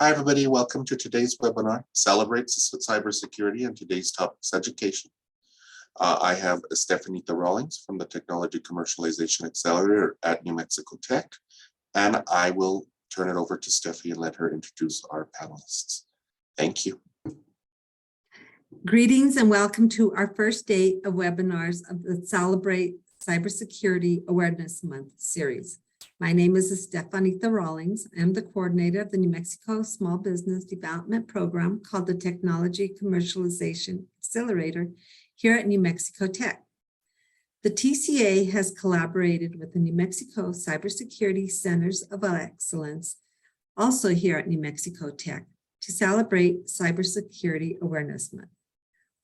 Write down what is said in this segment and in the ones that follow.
Hi, everybody. Welcome to today's webinar, Celebrates Cybersecurity, and today's topic is education. I have Steffie Rawlings from the Technology Commercialization Accelerator at New Mexico Tech, and I will turn it over to Steffie and let her introduce our panelists. Thank you. Greetings and welcome to our first day of webinars of the Celebrate Cybersecurity Awareness Month series. My name is Steffie Rawlings. I'm the coordinator of the New Mexico Small Business Development Program called the Technology Commercialization Accelerator here at New Mexico Tech. The TCA has collaborated with the New Mexico Cybersecurity Centers of Excellence, also here at New Mexico Tech, to celebrate Cybersecurity Awareness Month.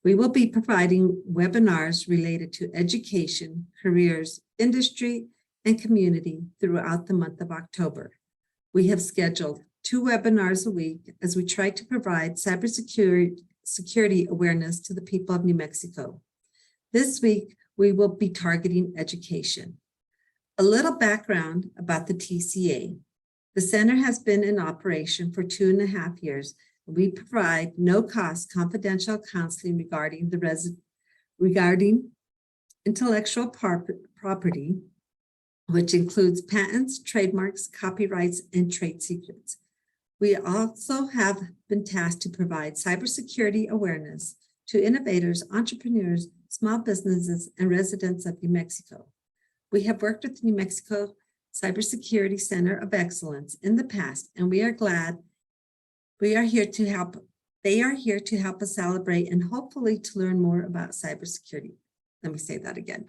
We will be providing webinars related to education, careers, industry, and community throughout the month of October. We have scheduled 2 webinars a week as we try to provide cybersecurity awareness to the people of New Mexico. This week, we will be targeting education. A little background about the TCA. The center has been in operation for 2.5 years. We provide no-cost confidential counseling regarding intellectual property, which includes patents, trademarks, copyrights, and trade secrets. We also have been tasked to provide cybersecurity awareness to innovators, entrepreneurs, small businesses, and residents of New Mexico. We have worked with the New Mexico Cybersecurity Center of Excellence in the past, and we are glad we are here to help. They are here to help us celebrate and hopefully to learn more about cybersecurity. Let me say that again.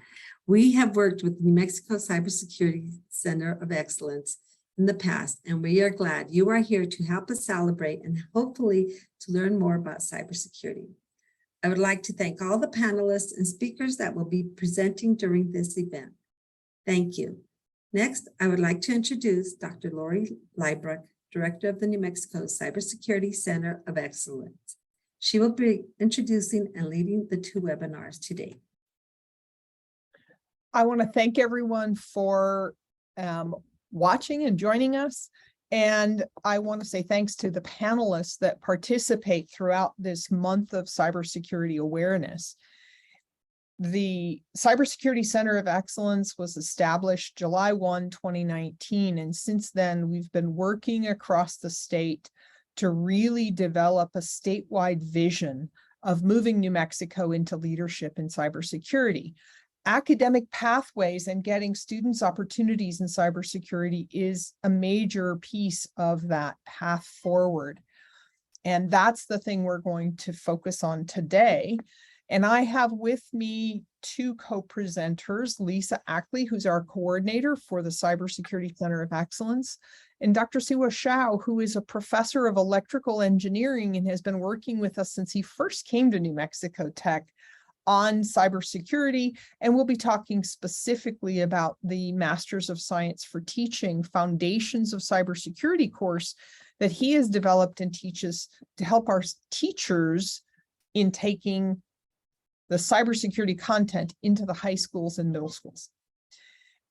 We have worked with the New Mexico Cybersecurity Center of Excellence in the past, and we are glad you are here to help us celebrate and hopefully to learn more about cybersecurity. I would like to thank all the panelists and speakers that will be presenting during this event. Thank you. Next, I would like to introduce Dr. Lorie Liebrock, Director of the New Mexico Cybersecurity Center of Excellence. She will be introducing and leading the 2 webinars today. I want to thank everyone for watching and joining us. And I want to say thanks to the panelists that participate throughout this month of cybersecurity awareness. The Cybersecurity Center of Excellence was established July 1, 2019. And since then, we've been working across the state to really develop a statewide vision of moving New Mexico into leadership in cybersecurity. Academic pathways and getting students opportunities in cybersecurity is a major piece of that path forward. And that's the thing we're going to focus on today. And I have with me 2 co-presenters, Lisa Ackley, who's our coordinator for the Cybersecurity Center of Excellence, and Dr. Siwa Shao, who is a professor of electrical engineering and has been working with us since he first came to New Mexico Tech on cybersecurity, and we'll be talking specifically about the Masters of Science for Teaching Foundations of Cybersecurity course that he has developed and teaches to help our teachers in taking the cybersecurity content into the high schools and middle schools.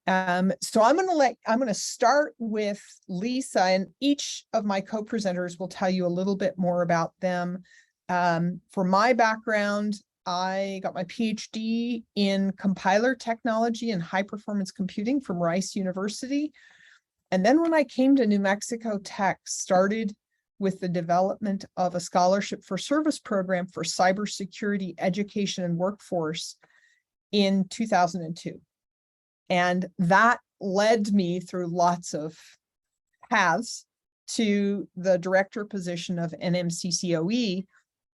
So I'm going to start with Lisa, and each of my co-presenters will tell you a little bit more about them. For my background, I got my PhD in compiler technology and high performance computing from Rice University. And then when I came to New Mexico Tech, started with the development of a scholarship for service program for cybersecurity education and workforce in 2002. And that led me through lots of paths to the director position of NMCCoE,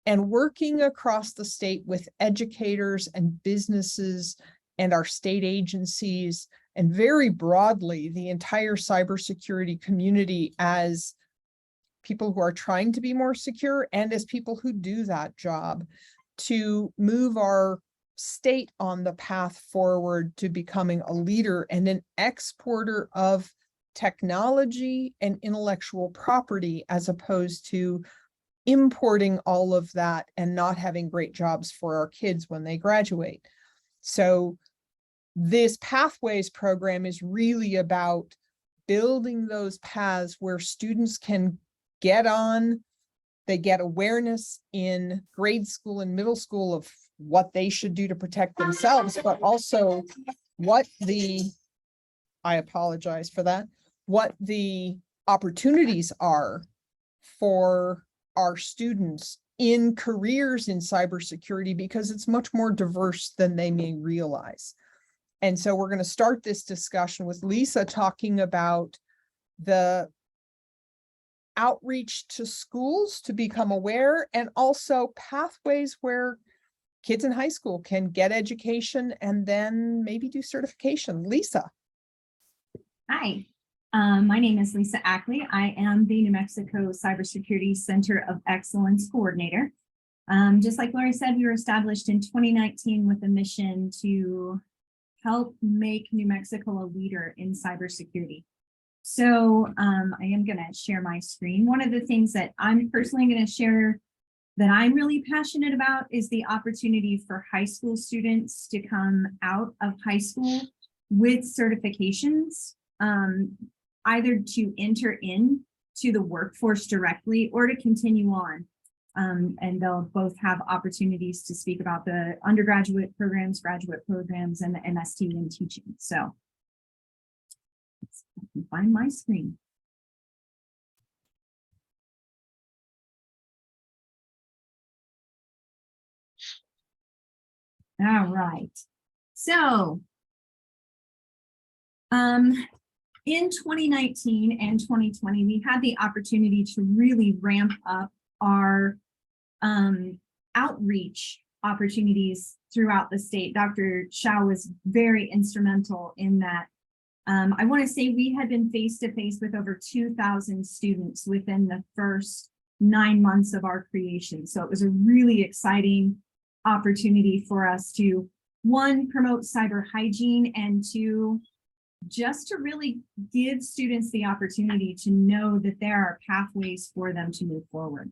and working across the state with educators and businesses and our state agencies, and very broadly, the entire cybersecurity community as people who are trying to be more secure and as people who do that job to move our state on the path forward to becoming a leader and an exporter of technology and intellectual property, as opposed to importing all of that and not having great jobs for our kids when they graduate. So this Pathways program is really about building those paths where students can get on, they get awareness in grade school and middle school of what they should do to protect themselves, but also what I apologize for that, what the opportunities are for our students in careers in cybersecurity, because it's much more diverse than they may realize. And so we're going to start this discussion with Lisa talking about the outreach to schools to become aware, and also pathways where kids in high school can get education and then maybe do certification. Lisa. Hi, my name is Lisa Ackley. I am the New Mexico Cybersecurity Center of Excellence Coordinator. Just like Lorie said, we were established in 2019 with a mission to help make New Mexico a leader in cybersecurity. So I am going to share my screen. One of the things that I'm personally going to share that I'm really passionate about is the opportunity for high school students to come out of high school with certifications, either to enter into the workforce directly or to continue on. And they'll both have opportunities to speak about the undergraduate programs, graduate programs, and the MST in teaching. So I can find my screen. All right. So in 2019 and 2020, we had the opportunity to really ramp up our outreach opportunities throughout the state. Dr. Shao was very instrumental in that. I want to say we had been face-to-face with over 2,000 students within the first 9 months of our creation. So it was a really exciting opportunity for us to, one, promote cyber hygiene, and two, just to really give students the opportunity to know that there are pathways for them to move forward.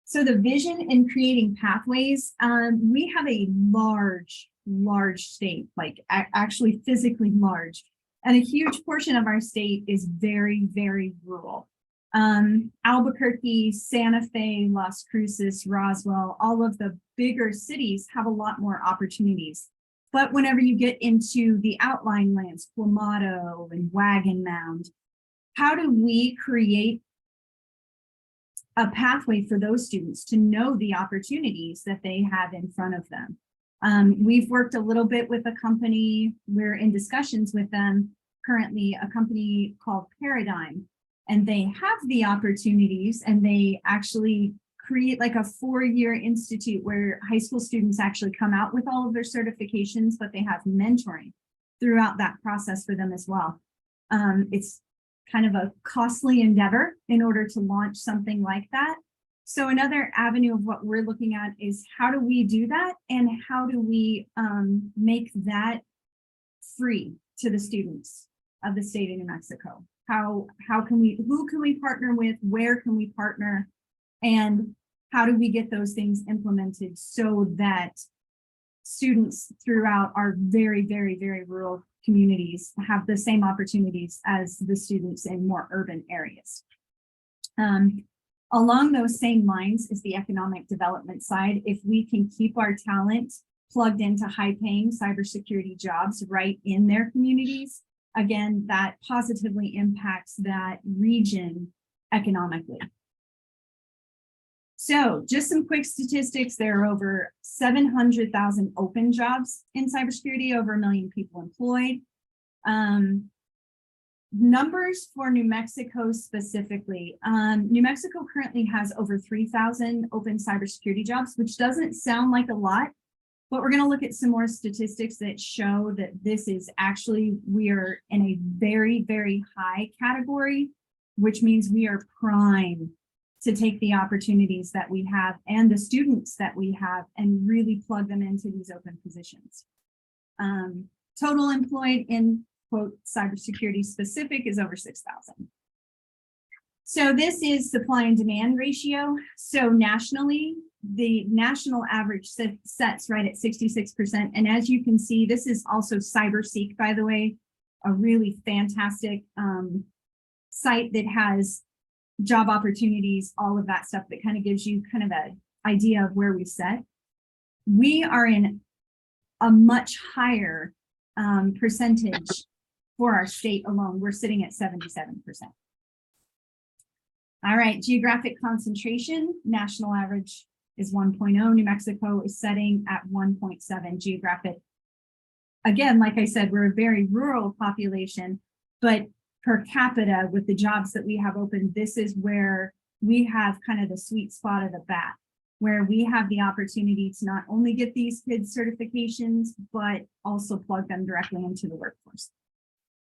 So the vision in creating pathways, we have a large state, like actually physically large, and a huge portion of our state is very, very rural. Albuquerque, Santa Fe, Las Cruces, Roswell, all of the bigger cities have a lot more opportunities. But whenever you get into the outlying lands, Quamato and Wagon Mound, how do we create a pathway for those students to know the opportunities that they have in front of them? We've worked a little bit with a company, we're in discussions with them currently, a company called Paradigm, and they have the opportunities, and they actually create like a 4-year institute where high school students actually come out with all of their certifications, but they have mentoring throughout that process for them as well. It's kind of a costly endeavor in order to launch something like that. So another avenue of what we're looking at is how do we do that, and how do we make that free to the students of the state of New Mexico? How can we, who can we partner with, where can we partner, and how do we get those things implemented so that students throughout our very, very, very rural communities have the same opportunities as the students in more urban areas? Along those same lines is the economic development side. If we can keep our talent plugged into high-paying cybersecurity jobs right in their communities, again, that positively impacts that region economically. So just some quick statistics. There are over 700,000 open jobs in cybersecurity, over 1 million people employed. Numbers for New Mexico specifically. New Mexico currently has over 3,000 open cybersecurity jobs, which doesn't sound like a lot, but we're going to look at some more statistics that show that this is actually, we are in a very, very high category, which means we are prime to take the opportunities that we have and the students that we have and really plug them into these open positions. Total employed in quote cybersecurity specific is over 6,000. So this is supply and demand ratio. So nationally, the national average sets right at 66%. And as you can see, this is also CyberSeek, by the way, a really fantastic site that has job opportunities, all of that stuff that kind of gives you kind of an idea of where we sit. We are in a much higher percentage for our state alone. We're sitting at 77%. All right, geographic concentration, national average is 1.0. New Mexico is setting at 1.7 geographic. Again, like I said, we're a very rural population, but per capita with the jobs that we have open, this is where we have kind of the sweet spot of the bat, where we have the opportunity to not only get these kids certifications, but also plug them directly into the workforce.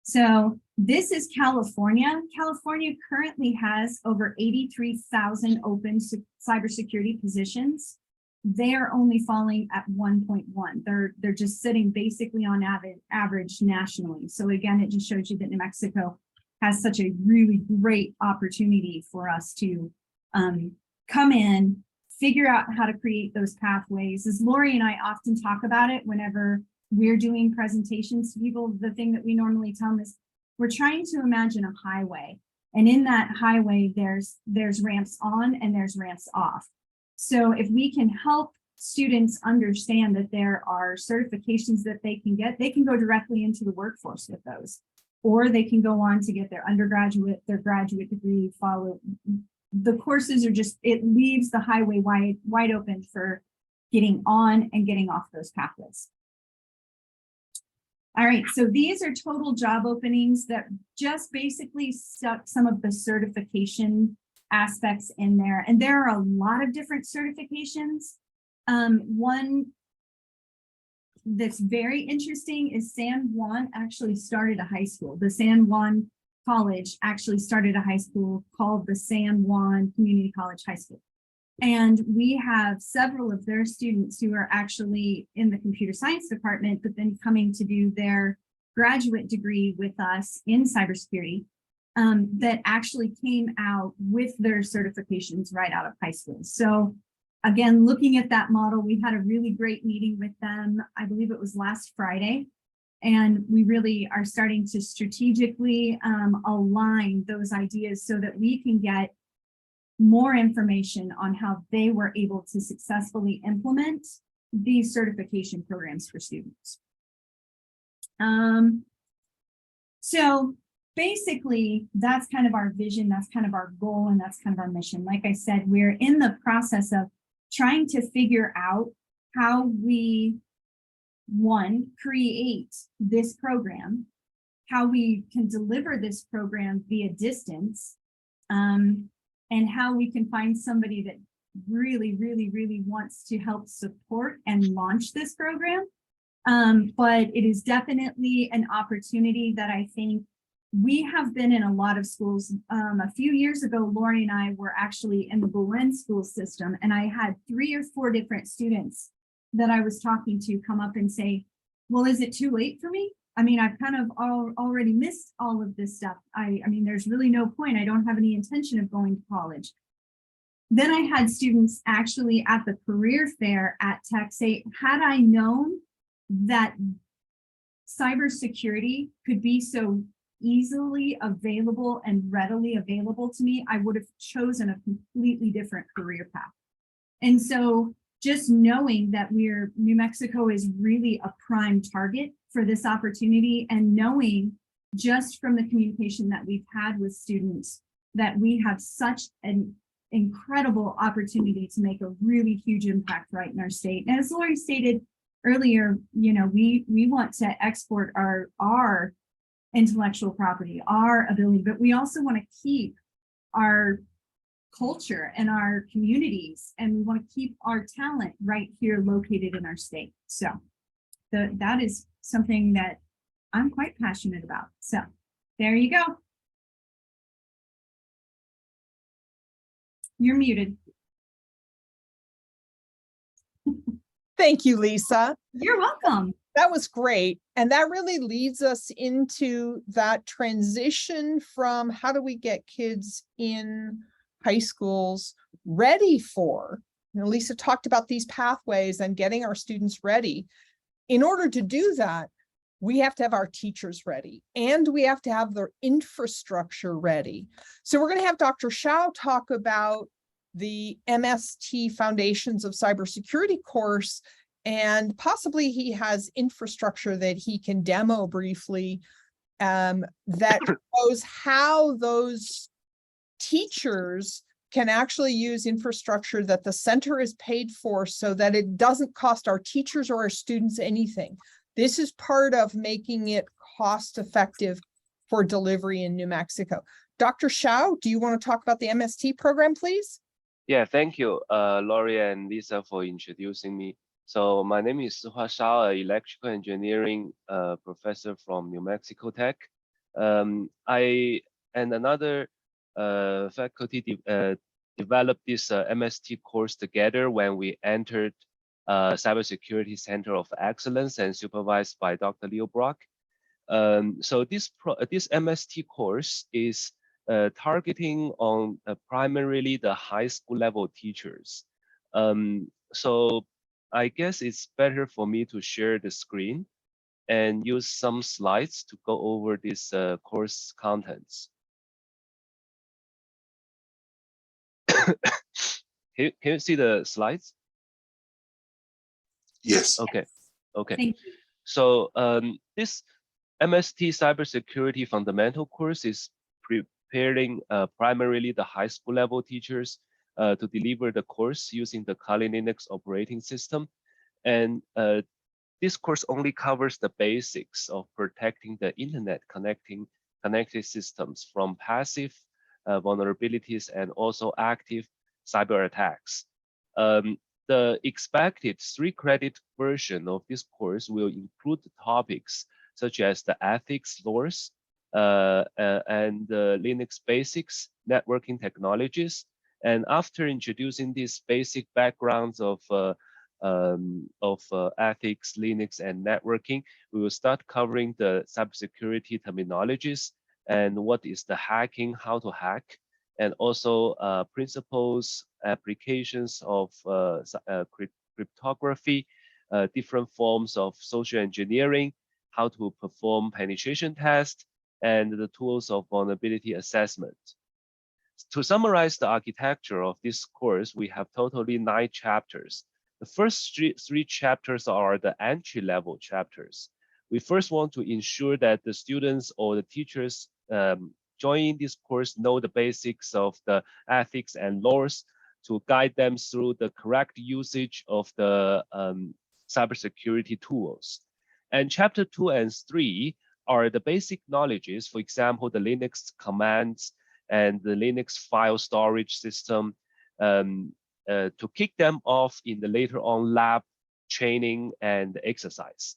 So this is California. California currently has over 83,000 open cybersecurity positions. They are only falling at 1.1. They're just sitting basically on average nationally. So again, it just shows you that New Mexico has such a really great opportunity for us to come in, figure out how to create those pathways. As Lorie and I often talk about it whenever we're doing presentations to people, the thing that we normally tell them is we're trying to imagine a highway. And in that highway, there's ramps on and there's ramps off. So if we can help students understand that there are certifications that they can get, they can go directly into the workforce with those, or they can go on to get their undergraduate, their graduate degree, follow. The courses are just, it leaves the highway wide open for getting on and getting off those pathways. All right, so these are total job openings that just basically stuck some of the certification aspects in there. And there are a lot of different certifications. One that's very interesting is San Juan actually started a high school. The San Juan College actually started a high school called the San Juan Community College High School. And we have several of their students who are actually in the computer science department, but then coming to do their graduate degree with us in cybersecurity, that actually came out with their certifications right out of high school. So again, looking at that model, we had a really great meeting with them. I believe it was last Friday. And we really are starting to strategically align those ideas so that we can get more information on how they were able to successfully implement these certification programs for students. So basically, that's kind of our vision, that's kind of our goal, and that's kind of our mission. Like I said, we're in the process of trying to figure out how we, one, create this program, how we can deliver this program via distance, and how we can find somebody that really, really, really wants to help support and launch this program. But it is definitely an opportunity that I think we have been in a lot of schools. A few years ago, Lorie and I were actually in the Belen school system, and I had 3 or 4 different students that I was talking to come up and say, well, is it too late for me? I mean, I've kind of already missed all of this stuff. I mean, there's really no point. I don't have any intention of going to college. Then I had students actually at the career fair at Tech say, had I known that cybersecurity could be so easily available and readily available to me, I would have chosen a completely different career path. And so just knowing that New Mexico is really a prime target for this opportunity, and knowing just from the communication that we've had with students that we have such an incredible opportunity to make a really huge impact right in our state. And as Lorie stated earlier, you know, we want to export our intellectual property, our ability, but we also want to keep our culture and our communities, and we want to keep our talent right here located in our state. So that is something that I'm quite passionate about. So there you go. You're muted. Thank you, Lisa. You're welcome. That was great. And that really leads us into that transition from how do we get kids in high schools ready for, you know, Lisa talked about these pathways and getting our students ready. In order to do that, we have to have our teachers ready, and we have to have their infrastructure ready. So we're going to have Dr. Shao talk about the MST Foundations of Cybersecurity course, and possibly he has infrastructure that he can demo briefly that shows how those teachers can actually use infrastructure that the center is paid for so that it doesn't cost our teachers or our students anything. This is part of making it cost effective for delivery in New Mexico. Dr. Shao, do you want to talk about the MST program, please? Yeah, thank you, Lorie and Lisa, for introducing me. So my name is Sihua Shao, an electrical engineering professor from New Mexico Tech. I and another faculty developed this MST course together when we entered Cybersecurity Center of Excellence and supervised by Dr. Liebrock. So this MST course is targeting on primarily the high school level teachers. So I guess it's better for me to share the screen and use some slides to go over this course contents. Can you see the slides? Yes. Okay. Okay. Thank you. So this MST Cybersecurity Fundamental course is preparing primarily the high school level teachers to deliver the course using the Kali Linux operating system. And this course only covers the basics of protecting the internet connected systems from passive vulnerabilities and also active cyber attacks. The expected 3-credit version of this course will include topics such as the ethics laws and the Linux basics, networking technologies. And after introducing these basic backgrounds of ethics, Linux, and networking, we will start covering the cybersecurity terminologies and what is the hacking, how to hack, and also principles, applications of cryptography, different forms of social engineering, how to perform penetration tests, and the tools of vulnerability assessment. To summarize the architecture of this course, we have totally 9 chapters. The first three chapters are the entry-level chapters. We first want to ensure that the students or the teachers joining this course know the basics of the ethics and laws to guide them through the correct usage of the cybersecurity tools. And chapter 2 and 3 are the basic knowledges, for example, the Linux commands and the Linux file storage system, to kick them off in the later on lab training and exercise.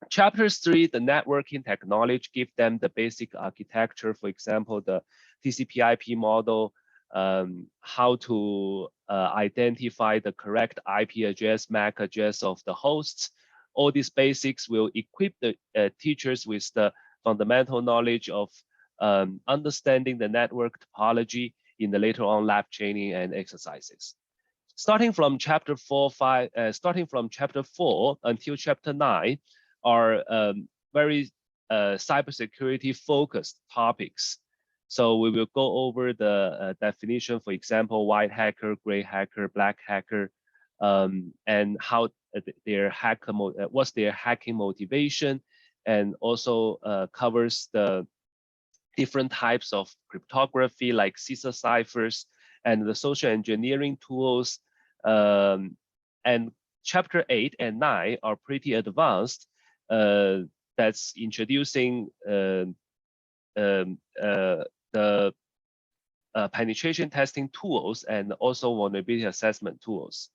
Chapters 3, the networking technology, give them the basic architecture, for example, the TCP/IP model, how to identify the correct IP address, MAC address of the hosts. All these basics will equip the teachers with the fundamental knowledge of understanding the network topology in the later on lab training and exercises. Starting from chapter 4 until chapter 9 are very cybersecurity focused topics. So we will go over the definition, for example, white hacker, gray hacker, black hacker, and how their hacker what's their hacking motivation, and also covers the different types of cryptography like CISA ciphers and the social engineering tools. And chapter 8 and 9 are pretty advanced. That's introducing the penetration testing tools and also vulnerability assessment tools.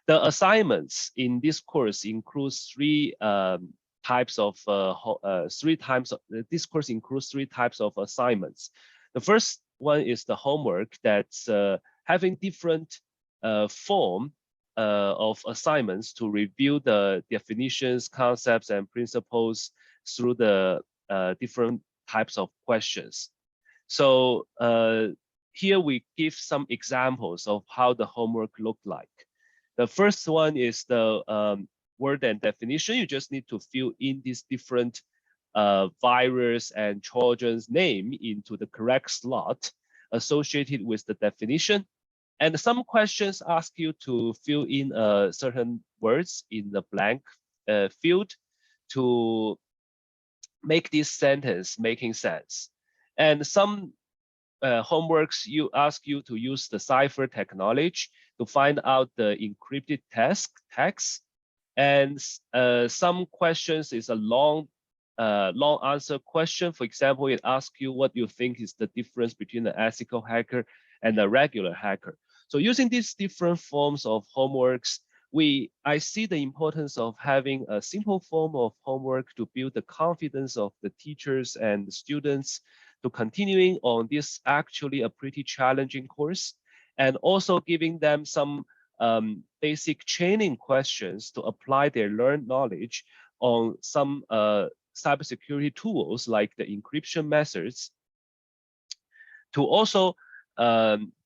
The assignments in this course includes this course includes 3 types of assignments. The first one is the homework that's having different form of assignments to review the definitions, concepts, and principles through the different types of questions. So here we give some examples of how the homework looked like. The first one is the word and definition. You just need to fill in these different virus and Trojan's name into the correct slot associated with the definition. And some questions ask you to fill in certain words in the blank field to make this sentence making sense. And some homeworks ask you to use the cipher technology to find out the encrypted text. And some questions is a long answer question. For example, it asks you what you think is the difference between an ethical hacker and a regular hacker. So using these different forms of homeworks, I see the importance of having a simple form of homework to build the confidence of the teachers and the students to continuing on this actually a pretty challenging course, and also giving them some basic training questions to apply their learned knowledge on some cybersecurity tools like the encryption methods to also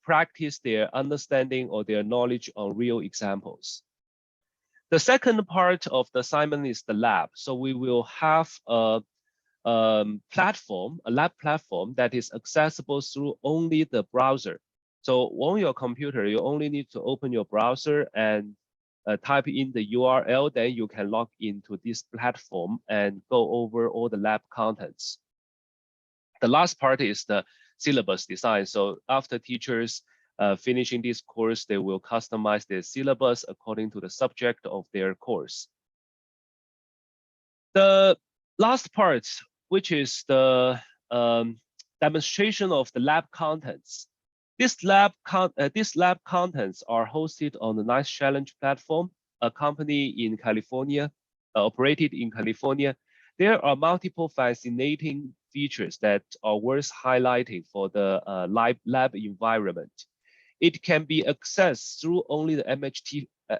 practice their understanding or their knowledge on real examples. The second part of the assignment is the lab. So we will have a lab platform that is accessible through only the browser. So on your computer, you only need to open your browser and type in the URL, then you can log into this platform and go over all the lab contents. The last part is the syllabus design. So after teachers finishing this course, they will customize their syllabus according to the subject of their course. The last part, which is the demonstration of the lab contents. These lab contents are hosted on the NIST Challenge platform, a company in California, operated in California. There are multiple fascinating features that are worth highlighting for the lab environment. It can be accessed through only the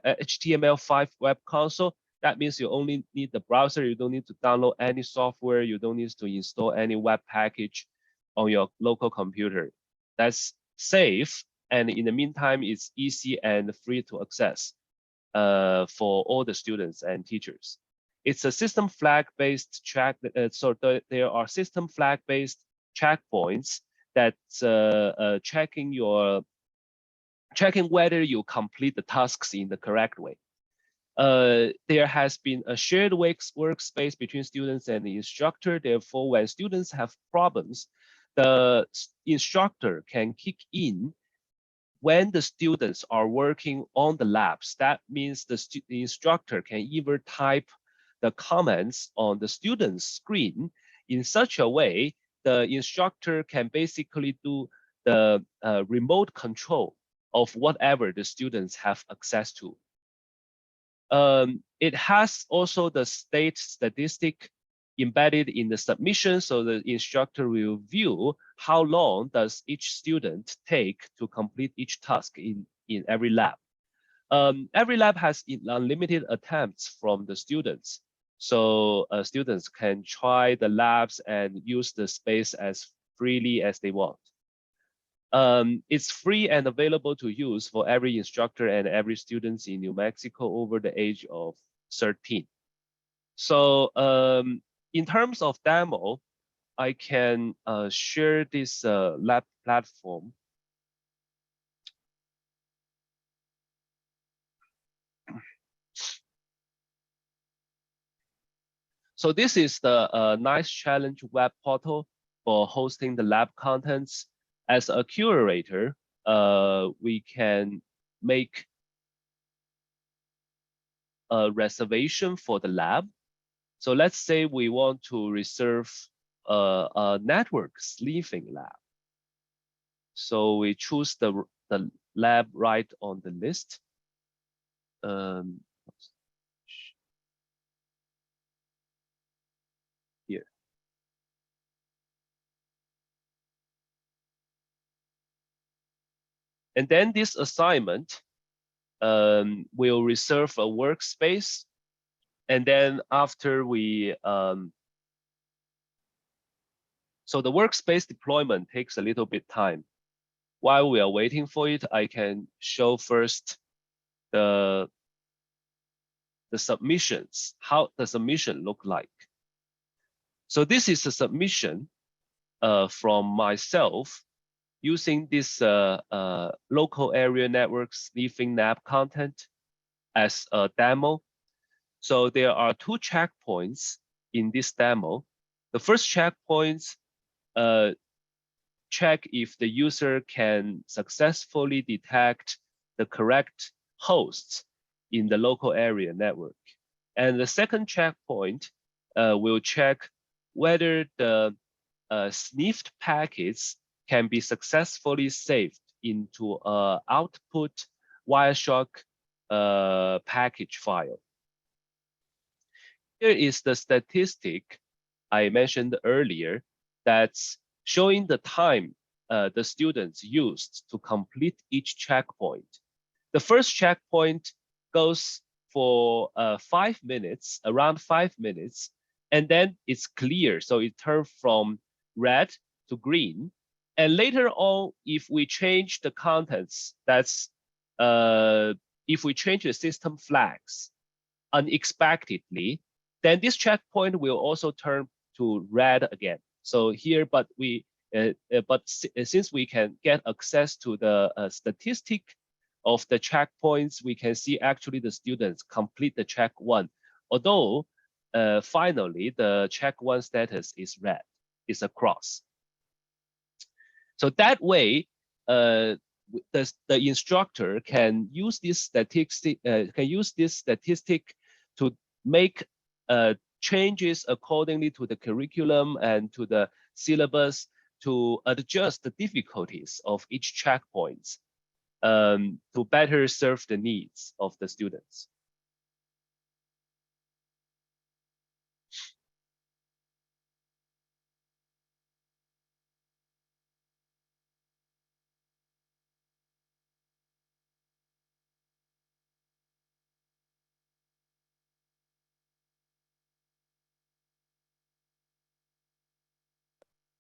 HTML5 web console. That means you only need the browser. You don't need to download any software. You don't need to install any web package on your local computer. That's safe. And in the meantime, it's easy and free to access for all the students and teachers. It's a system flag-based check. So there are system flag-based checkpoints that checking whether you complete the tasks in the correct way. There has been a shared workspace between students and the instructor. Therefore, when students have problems, the instructor can kick in when the students are working on the labs. That means the instructor can either type the comments on the student's screen in such a way the instructor can basically do the remote control of whatever the students have access to. It has also the state statistic embedded in the submission, so the instructor will view how long does each student take to complete each task in every lab. Every lab has unlimited attempts from the students, so students can try the labs and use the space as freely as they want. It's free and available to use for every instructor and every student in New Mexico over the age of 13. So in terms of demo, I can share this lab platform. So this is the NIST Challenge web portal for hosting the lab contents. As a curator, we can make a reservation for the lab. So let's say we want to reserve a network sleeving lab. So we choose the lab right on the list. Here. And then this assignment will reserve a workspace. And then after we, so the workspace deployment takes a little bit time. While we are waiting for it, I can show first the the submissions, how the submission look like. So this is a submission from myself using this local area network sniffing NAP content as a demo. So there are 2 checkpoints in this demo. The first checkpoint check if the user can successfully detect the correct hosts in the local area network. And the second checkpoint will check whether the sniffed packets can be successfully saved into an output Wireshark package file. Here is the statistic I mentioned earlier that's showing the time the students used to complete each checkpoint. The first checkpoint goes for 5 minutes, around 5 minutes, and then it's clear. So it turned from red to green. And later on, if we change the contents, that's if we change the system flags unexpectedly, then this checkpoint will also turn to red again. So here, since we can get access to the statistic of the checkpoints, we can see actually the students complete the check 1. Although finally the check 1 status is red, is a cross. So that way, the instructor can use this statistic to make changes accordingly to the curriculum and to the syllabus to adjust the difficulties of each checkpoint to better serve the needs of the students.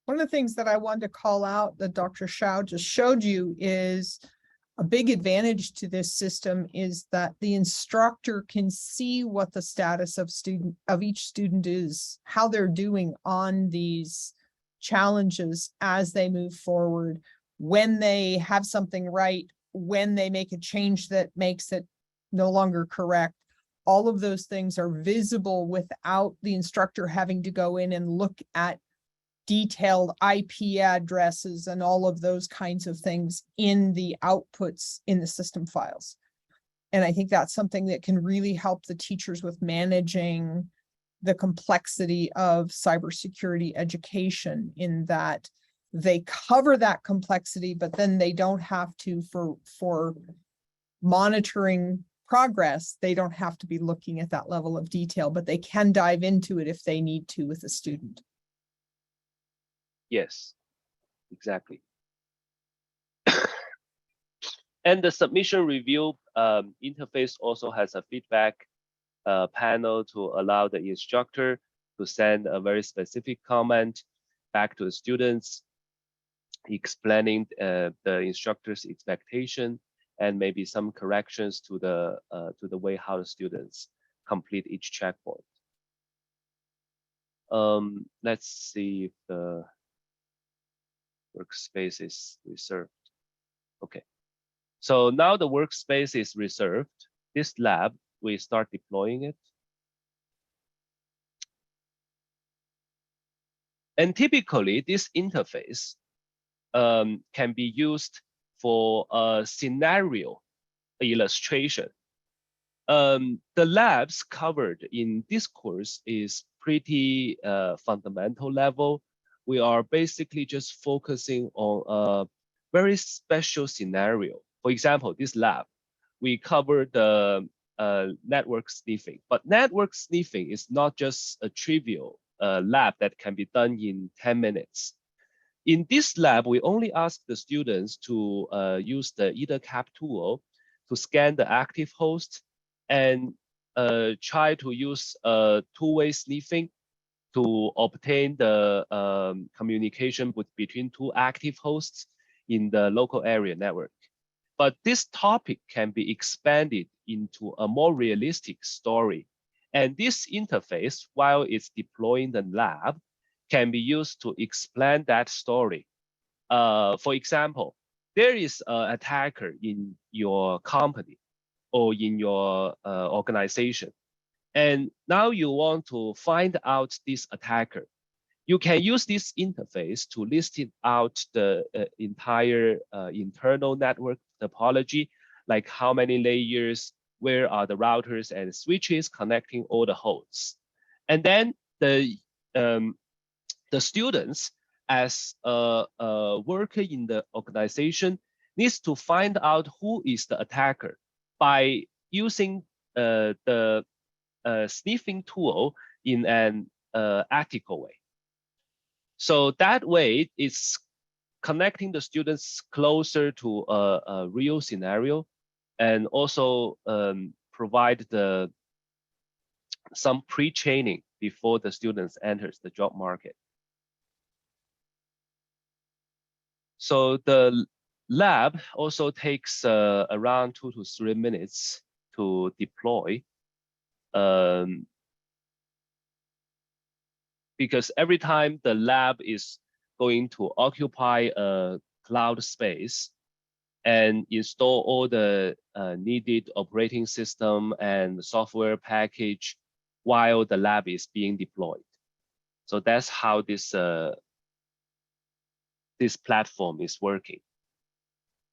One of the things that I wanted to call out that Dr. Shao just showed you is a big advantage to this system is that the instructor can see what the status of each student is, how they're doing on these challenges as they move forward, when they have something right, when they make a change that makes it no longer correct. All of those things are visible without the instructor having to go in and look at detailed IP addresses and all of those kinds of things in the outputs in the system files. And I think that's something that can really help the teachers with managing the complexity of cybersecurity education, in that they cover that complexity, but then they don't have to, for monitoring progress, they don't have to be looking at that level of detail, but they can dive into it if they need to with a student. Yes, exactly. And the submission review interface also has a feedback panel to allow the instructor to send a very specific comment back to the students, explaining the instructor's expectation and maybe some corrections to the way how the students complete each checkpoint. Let's see if the workspace is reserved. Okay, so now the workspace is reserved. This lab, we start deploying it. And typically this interface can be used for a scenario illustration. The labs covered in this course is pretty fundamental level. We are basically just focusing on a very special scenario. For example, this lab, we covered the network sniffing, but network sniffing is not just a trivial lab that can be done in 10 minutes. In this lab, we only ask the students to use the EtherCap tool to scan the active host and try to use two-way sniffing to obtain the communication between 2 active hosts in the local area network. But this topic can be expanded into a more realistic story. And this interface, while it's deploying the lab, can be used to explain that story. For example, there is an attacker in your company or in your organization, and now you want to find out this attacker. You can use this interface to list it out the entire internal network topology, like how many layers, where are the routers and switches connecting all the hosts. And then the students, as a worker in the organization, needs to find out who is the attacker by using the sniffing tool in an ethical way. So that way, it's connecting the students closer to a real scenario, and also provide some pre-training before the students enters the job market. So the lab also takes around 2 to 3 minutes to deploy. Because every time the lab is going to occupy a cloud space and install all the needed operating system and software package while the lab is being deployed. So that's how this platform is working.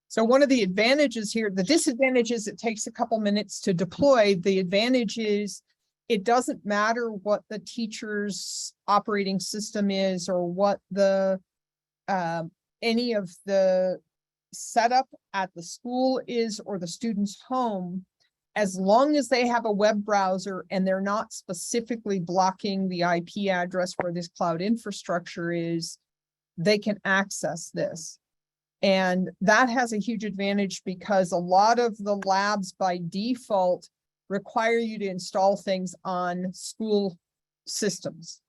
So one of the advantages here, the disadvantage is it takes a couple minutes to deploy. The advantage is it doesn't matter what the teacher's operating system is or what the any of the setup at the school is or the student's home, as long as they have a web browser and they're not specifically blocking the IP address where this cloud infrastructure is, they can access this. And that has a huge advantage because a lot of the labs by default require you to install things on school systems,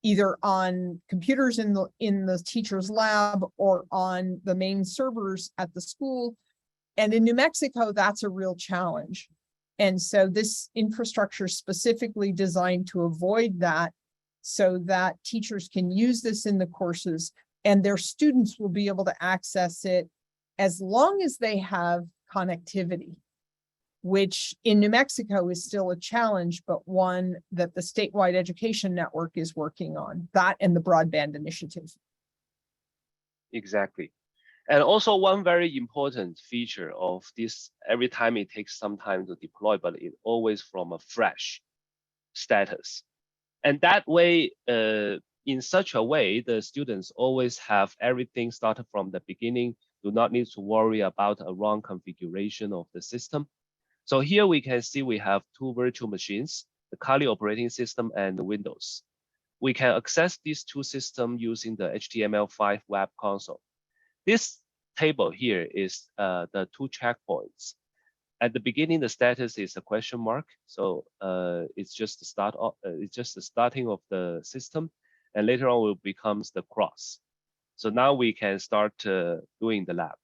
either on computers in the teacher's lab or on the main servers at the school. And in New Mexico, that's a real challenge. And so this infrastructure is specifically designed to avoid that so that teachers can use this in the courses and their students will be able to access it as long as they have connectivity, which in New Mexico is still a challenge, but one that the statewide education network is working on, that and the broadband initiative. Exactly. And also one very important feature of this, every time it takes some time to deploy, but it always from a fresh status. And that way, in such a way, the students always have everything started from the beginning, do not need to worry about a wrong configuration of the system. So here we can see we have 2 virtual machines, the Kali operating system and the Windows. We can access these 2 systems using the HTML5 web console. This table here is the 2 checkpoints. At the beginning, the status is a question mark, so it's just the start of, it's just the starting of the system, and later on will becomes the cross. So now we can start doing the lab.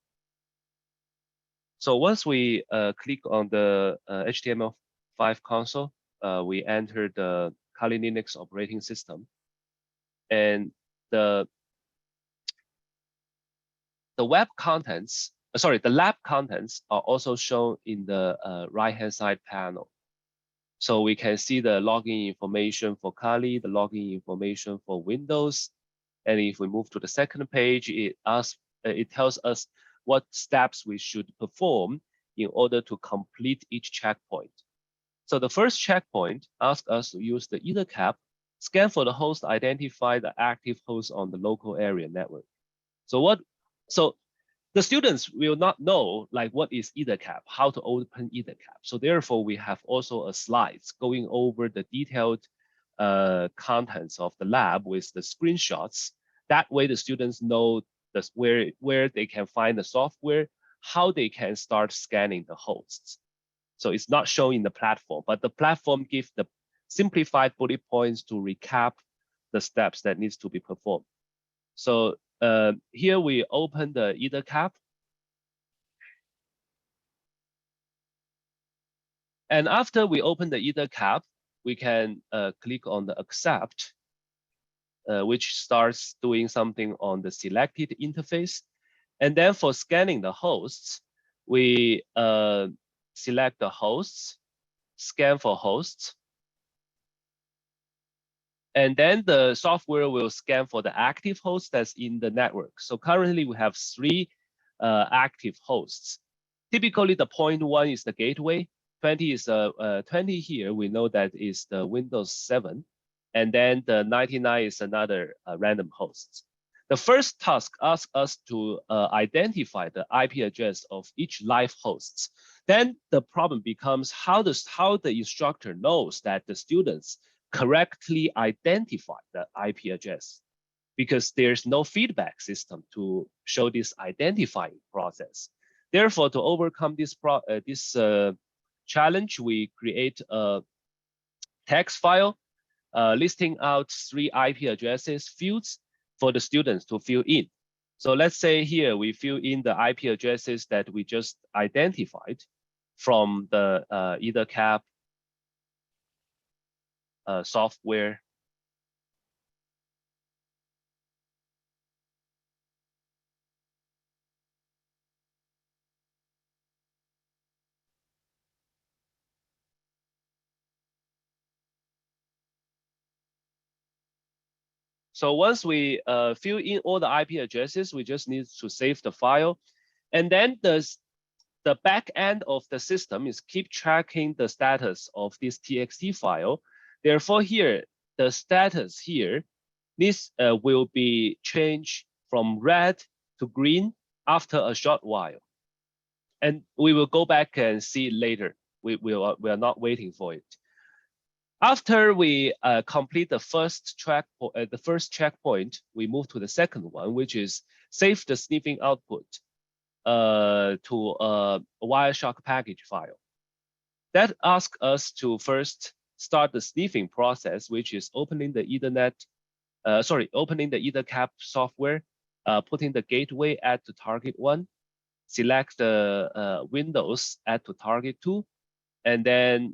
So once we click on the HTML5 console, we enter the Kali Linux operating system, and the web contents, the lab contents are also shown in the right-hand side panel. So we can see the login information for Kali, the login information for Windows, and if we move to the second page, it tells us what steps we should perform in order to complete each checkpoint. So the first checkpoint asks us to use the EtherCap, scan for the host, identify the active host on the local area network. So the students will not know like what is EtherCap, how to open EtherCap. So therefore we have also a slides going over the detailed contents of the lab with the screenshots. That way the students know where they can find the software, how they can start scanning the hosts. So it's not shown in the platform, but the platform gives the simplified bullet points to recap the steps that needs to be performed. So here we open the EtherCap. And after we open the either cap, we can click on the accept, which starts doing something on the selected interface. And then for scanning the hosts, we select the hosts, scan for hosts. And then the software will scan for the active host that's in the network. So currently we have 3 active hosts. Typically the 0.1 is the gateway, 20 is 20 here, we know that is the Windows 7. And then the 99 is another random host. The first task asks us to identify the IP address of each live hosts. Then the problem becomes how the instructor knows that the students correctly identify the IP address, because there's no feedback system to show this identifying process. Therefore, to overcome this challenge, we create a text file listing out 3 IP addresses fields for the students to fill in. So let's say here we fill in the IP addresses that we just identified from the EtherCap software. So once we fill in all the IP addresses, we just need to save the file. And then the back end of the system is keep tracking the status of this TXT file. Therefore here, the status here, this will be changed from red to green after a short while. And we will go back and see later. We are not waiting for it. After we complete the first checkpoint, we move to the second one, which is save the sniffing output to a Wireshark package file. That asks us to first start the sniffing process, which is opening the opening the EtherCap software, putting the gateway add to target 1, select the Windows add to target 2, and then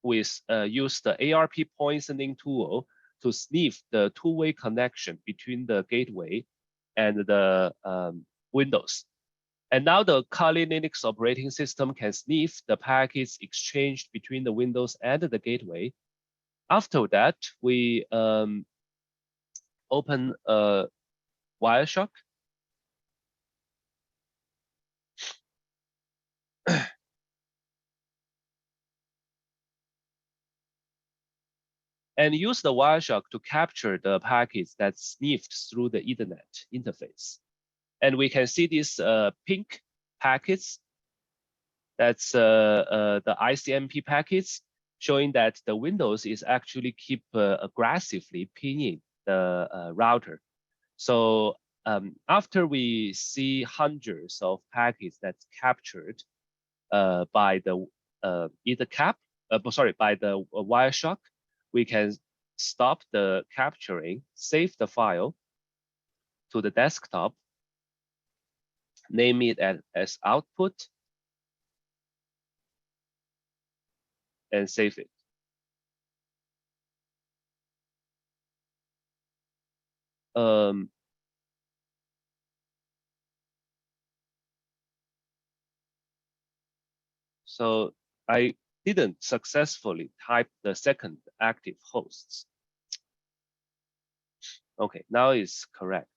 use the ARP poisoning tool to sniff the two-way connection between the gateway and the Windows. And now the Kali Linux operating system can sniff the packets exchanged between the Windows and the gateway. After that, we open Wireshark. And use the Wireshark to capture the packets that's sniffed through the Ethernet interface. And we can see these pink packets. That's the ICMP packets, showing that the Windows is actually keep aggressively pinging the router. So after we see hundreds of packets that's captured by the by the Wireshark, we can stop the capturing, save the file to the desktop, name it as output, and save it. So I didn't successfully type the second active hosts. Okay, now it's correct.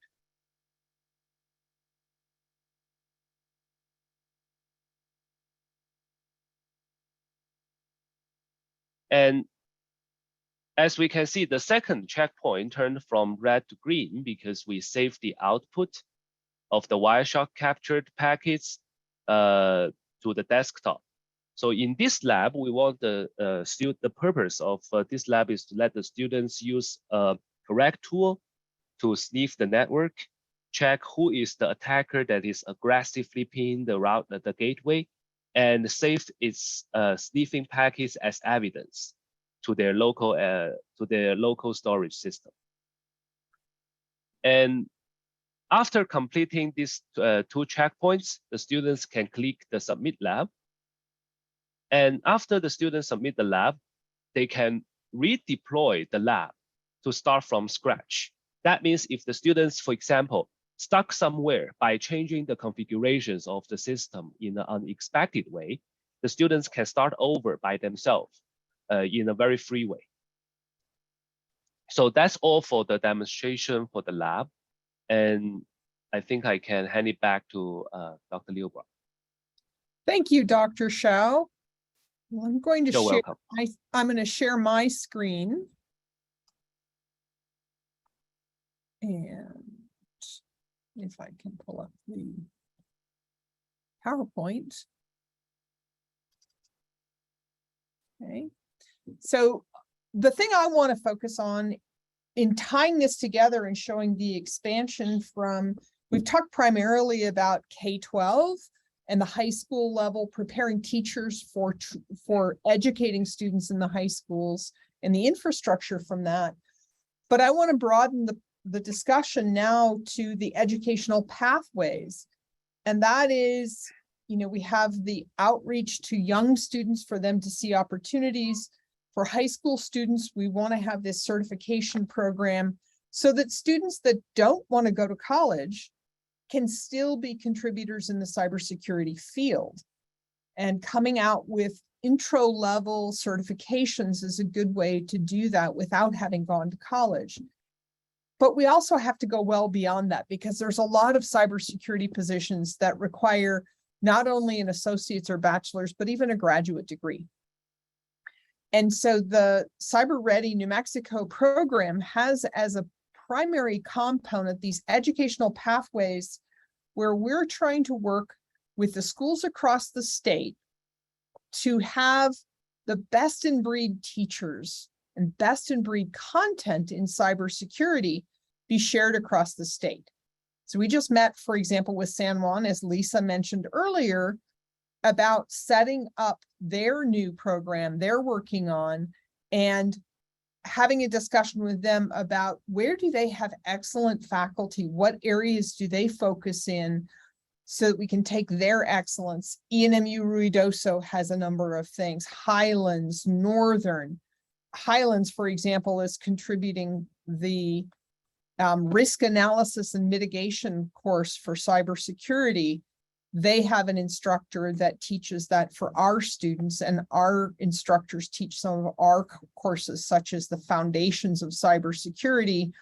And as we can see, the second checkpoint turned from red to green because we saved the output of the Wireshark captured packets to the desktop. So in this lab, we want the purpose of this lab is to let the students use a correct tool to sniff the network, check who is the attacker that is aggressively pinging the gateway, and save its sniffing packets as evidence to their local storage system. And after completing these 2 checkpoints, the students can click the Submit Lab. And after the students submit the lab, they can redeploy the lab to start from scratch. That means if the students, for example, stuck somewhere by changing the configurations of the system in an unexpected way, the students can start over by themselves in a very free way. So that's all for the demonstration for the lab. And I think I can hand it back to Dr. Liebrock. Thank you, Dr. Shao. Well, I'm going to You're share. welcome. I'm going to share my screen. And if I can pull up the PowerPoint. Okay. So the thing I want to focus on in tying this together and showing the expansion from, we've talked primarily about K-12 and the high school level, preparing teachers for educating students in the high schools and the infrastructure from that. But I want to broaden the discussion now to the educational pathways. And that is, we have the outreach to young students for them to see opportunities. For high school students, we want to have this certification program so that students that don't want to go to college can still be contributors in the cybersecurity field. And coming out with intro level certifications is a good way to do that without having gone to college. But we also have to go well beyond that, because there's a lot of cybersecurity positions that require not only an associate's or bachelor's, but even a graduate degree. And so the CyberReady New Mexico program has as a primary component these educational pathways where we're trying to work with the schools across the state to have the best in breed teachers and best in breed content in cybersecurity be shared across the state. So we just met, for example, with San Juan, as Lisa mentioned earlier, about setting up their new program they're working on and having a discussion with them about where do they have excellent faculty, what areas do they focus in so that we can take their excellence. ENMU Ruidoso has a number of things, Highlands, Northern. Highlands, for example, is contributing the risk analysis and mitigation course for cybersecurity. They have an instructor that teaches that for our students, and our instructors teach some of our courses, such as the foundations of cybersecurity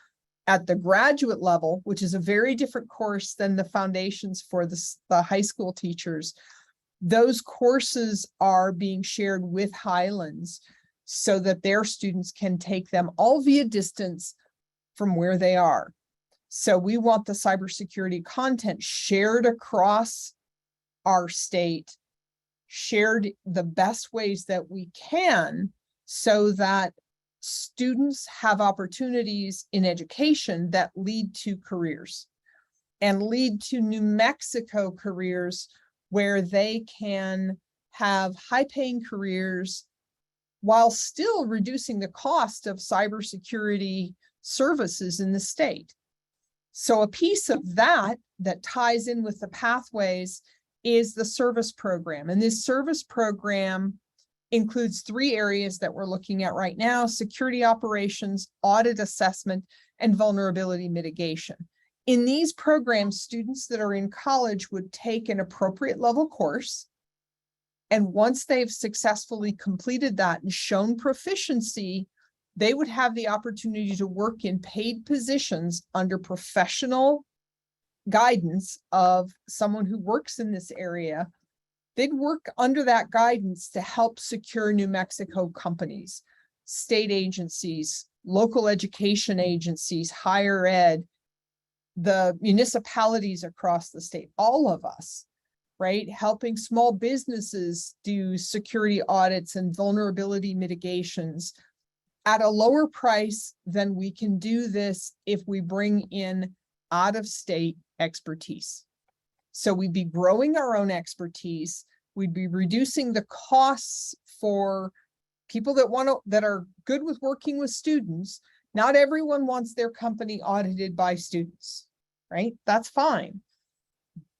at the graduate level, which is a very different course than the foundations for the high school teachers. Those courses are being shared with Highlands so that their students can take them all via distance from where they are. So we want the cybersecurity content shared across our state, shared the best ways that we can so that students have opportunities in education that lead to careers and lead to New Mexico careers where they can have high-paying careers while still reducing the cost of cybersecurity services in the state. So a piece of that ties in with the pathways is the service program. And this service program includes 3 areas that we're looking at right now: security operations, audit assessment, and vulnerability mitigation. In these programs, students that are in college would take an appropriate level course. And once they've successfully completed that and shown proficiency, they would have the opportunity to work in paid positions under professional guidance of someone who works in this area. They'd work under that guidance to help secure New Mexico companies, state agencies, local education agencies, higher ed, the municipalities across the state, all of us, right? Helping small businesses do security audits and vulnerability mitigations at a lower price than we can do this if we bring in out-of-state expertise. So we'd be growing our own expertise. We'd be reducing the costs for people that are good with working with students. Not everyone wants their company audited by students, right? That's fine.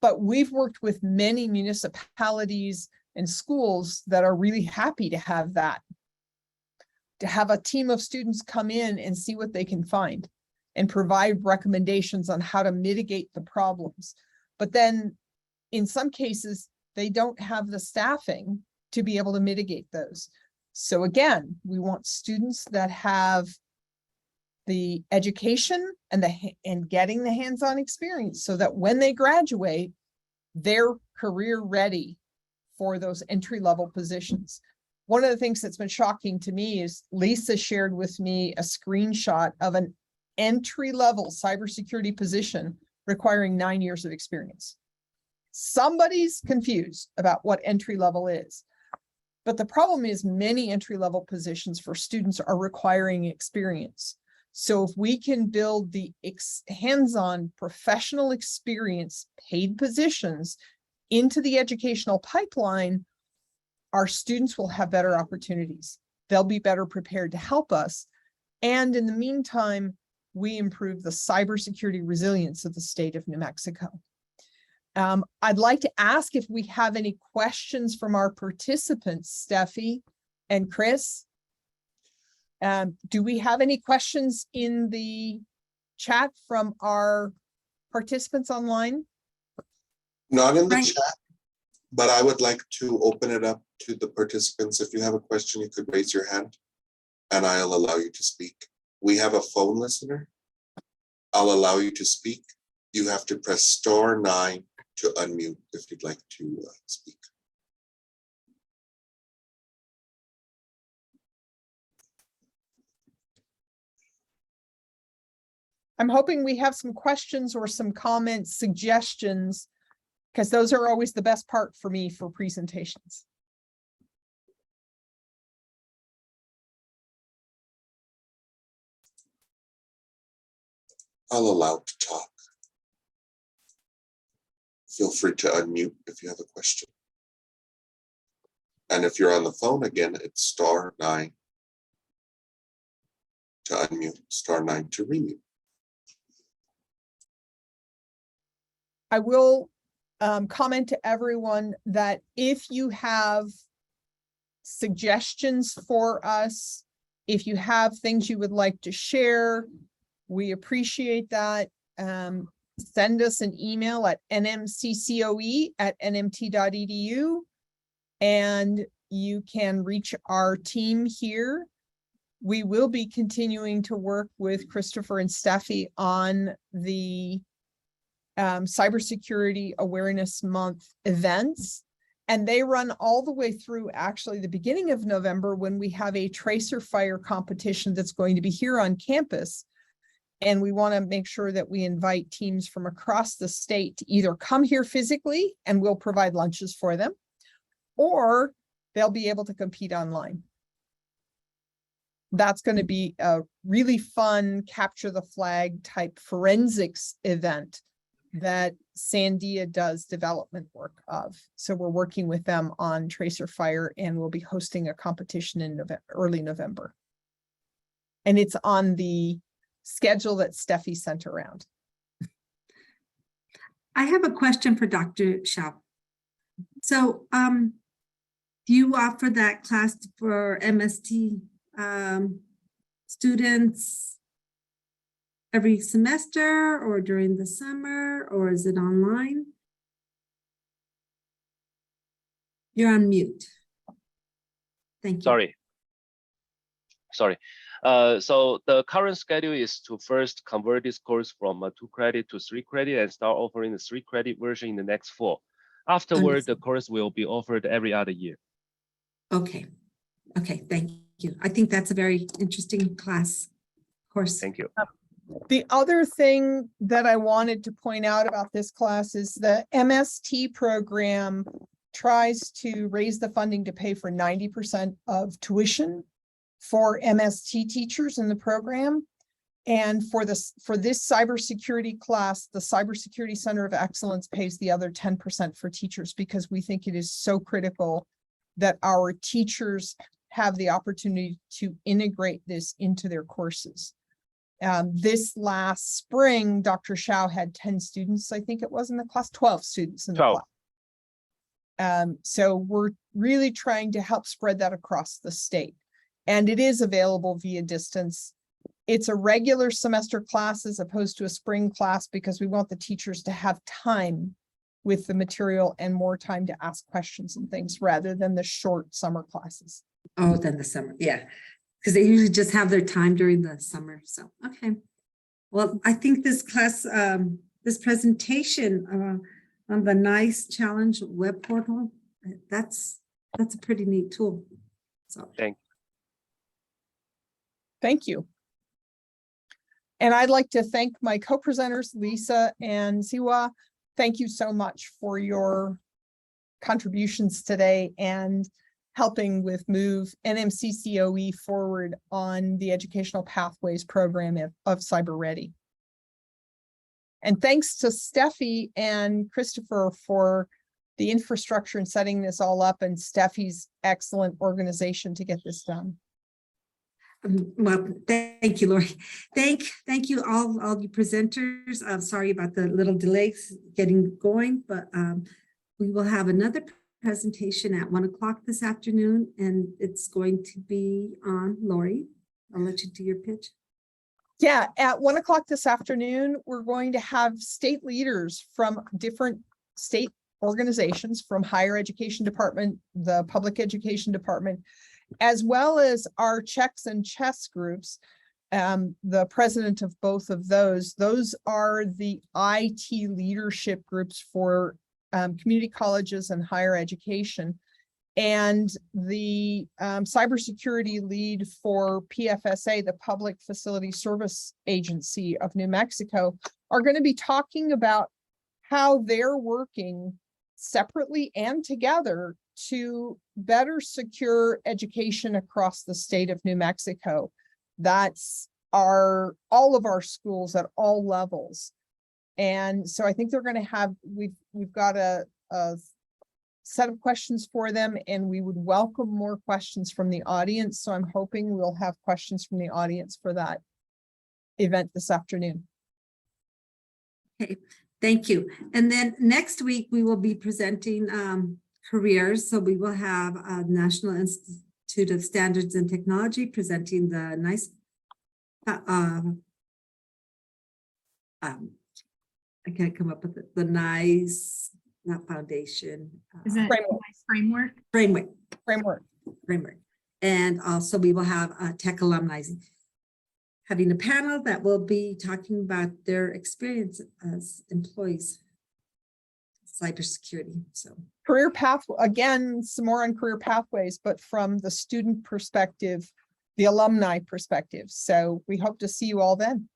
But we've worked with many municipalities and schools that are really happy to have that, to have a team of students come in and see what they can find and provide recommendations on how to mitigate the problems. But then in some cases, they don't have the staffing to be able to mitigate those. So again, we want students that have the education and getting the hands-on experience so that when they graduate, they're career ready for those entry-level positions. One of the things that's been shocking to me is Lisa shared with me a screenshot of an entry-level cybersecurity position requiring 9 years of experience. Somebody's confused about what entry-level is. But the problem is many entry-level positions for students are requiring experience. So if we can build the hands-on professional experience paid positions into the educational pipeline, our students will have better opportunities. They'll be better prepared to help us. And in the meantime, we improve the cybersecurity resilience of the state of New Mexico. I'd like to ask if we have any questions from our participants, Steffi and Chris. Do we have any questions in the chat from our participants online? Not in the Right. chat, but I would like to open it up to the participants. If you have a question, you could raise your hand and I'll allow you to speak. We have a phone listener. I'll allow you to speak. You have to press *9 to unmute if you'd like to speak. I'm hoping we have some questions or some comments, suggestions, because those are always the best part for me for presentations. I'll allow to talk. Feel free to unmute if you have a question. And if you're on the phone again, it's *9 to unmute, *9 to remute. I will comment to everyone that if you have suggestions for us, if you have things you would like to share, we appreciate that. Send us an email at nmccoe@nmt.edu, and you can reach our team here. We will be continuing to work with Christopher and Steffi on the Cybersecurity Awareness Month events, and they run all the way through actually the beginning of November when we have a tracer fire competition that's going to be here on campus. And we want to make sure that we invite teams from across the state to either come here physically and we'll provide lunches for them, or they'll be able to compete online. That's going to be a really fun capture the flag type forensics event that Sandia does development work of. So we're working with them on tracer fire, and we'll be hosting a competition in early November. And it's on the schedule that Steffi sent around. I have a question for Dr. Shao. So do you offer that class for MST students every semester or during the summer, or is it online? You're on mute. Thank you. Sorry. So the current schedule is to first convert this course from a 2 credit to 3 credit and start offering the 3 credit version in the next fall. Afterward, the course will be offered every other year. Okay. Okay, thank you. I think that's a very interesting class course. Thank you. The other thing that I wanted to point out about this class is the MST program tries to raise the funding to pay for 90% of tuition for MST teachers in the program. And for this cybersecurity class, the Cybersecurity Center of Excellence pays the other 10% for teachers, because we think it is so critical that our teachers have the opportunity to integrate this into their courses. This last spring, Dr. Shao had 10 students, I think it was in the class, 12 students in the class. So we're really trying to help spread that across the state. And it is available via distance. It's a regular semester class as opposed to a spring class because we want the teachers to have time with the material and more time to ask questions and things rather than the short summer classes. Oh, then the summer, yeah. Because they usually just have their time during the summer. So, okay. Well, I think this class, this presentation on the NIST Challenge web portal, that's a pretty neat tool. So Thank you. And I'd like to thank my co-presenters, Lisa and Siwa. Thank you so much for your contributions today and helping with move NMCCoE forward on the educational pathways program of CyberReady. And thanks to Steffie and Christopher for the infrastructure and setting this all up, and Steffie's excellent organization to get this done. Well, thank you, Lorie. Thank you all you presenters. I'm sorry about the little delays getting going, but we will have another presentation at 1 o'clock this afternoon, and it's going to be on Lorie. I'll let you do your pitch. Yeah, at 1 o'clock this afternoon, we're going to have state leaders from different state organizations, from higher education department, the public education department, as well as our checks and chess groups. The president of both of those are the IT leadership groups for community colleges and higher education. And the cybersecurity lead for PFSA, the Public Facility Service Agency of New Mexico, are going to be talking about how they're working separately and together to better secure education across the state of New Mexico. That's all of our schools at all levels. And so I think they're going to have, we've got a set of questions for them, and we would welcome more questions from the audience. So I'm hoping we'll have questions from the audience for that event this afternoon. Okay, thank you. And then next week we will be presenting careers. So we will have National Institute of Standards and Technology presenting the NIST. I can't come up with it. The NIST, not foundation. Is it Framework. framework? And also we will have tech alumni having a panel that will be talking about their experience as employees, cybersecurity. So Career path, again, some more on career pathways, but from the student perspective, the alumni perspective. So we hope to see you all then.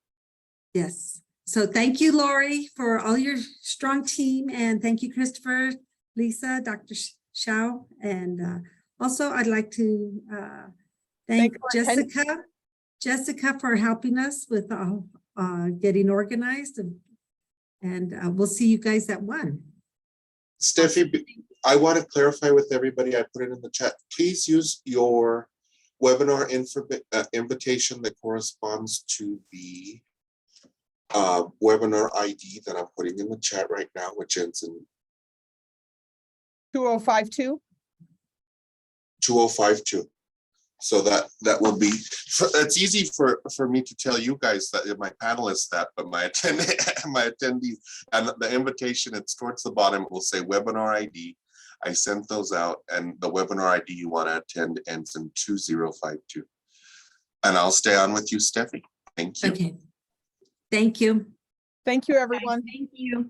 yes. So thank you, Lorie, for all your strong team. And thank you, Christopher, Lisa, Dr. Shao. And also I'd like to thank Jessica for helping us with getting organized. And we'll see you guys at 1. Steffi, I want to clarify with everybody, I put it in the chat. Please use your webinar invitation that corresponds to the webinar ID that I'm putting in the chat right now, which ends in 2052. 2052. So that will be, it's easy for me to tell you guys that my panelists that, but my attendees, and the invitation, it's towards the bottom, it will say webinar ID. I sent those out, and the webinar ID you want to attend ends in 2052. And I'll stay on with you, Steffi. Thank you. Okay. Thank you. Thank you, everyone. Thank you.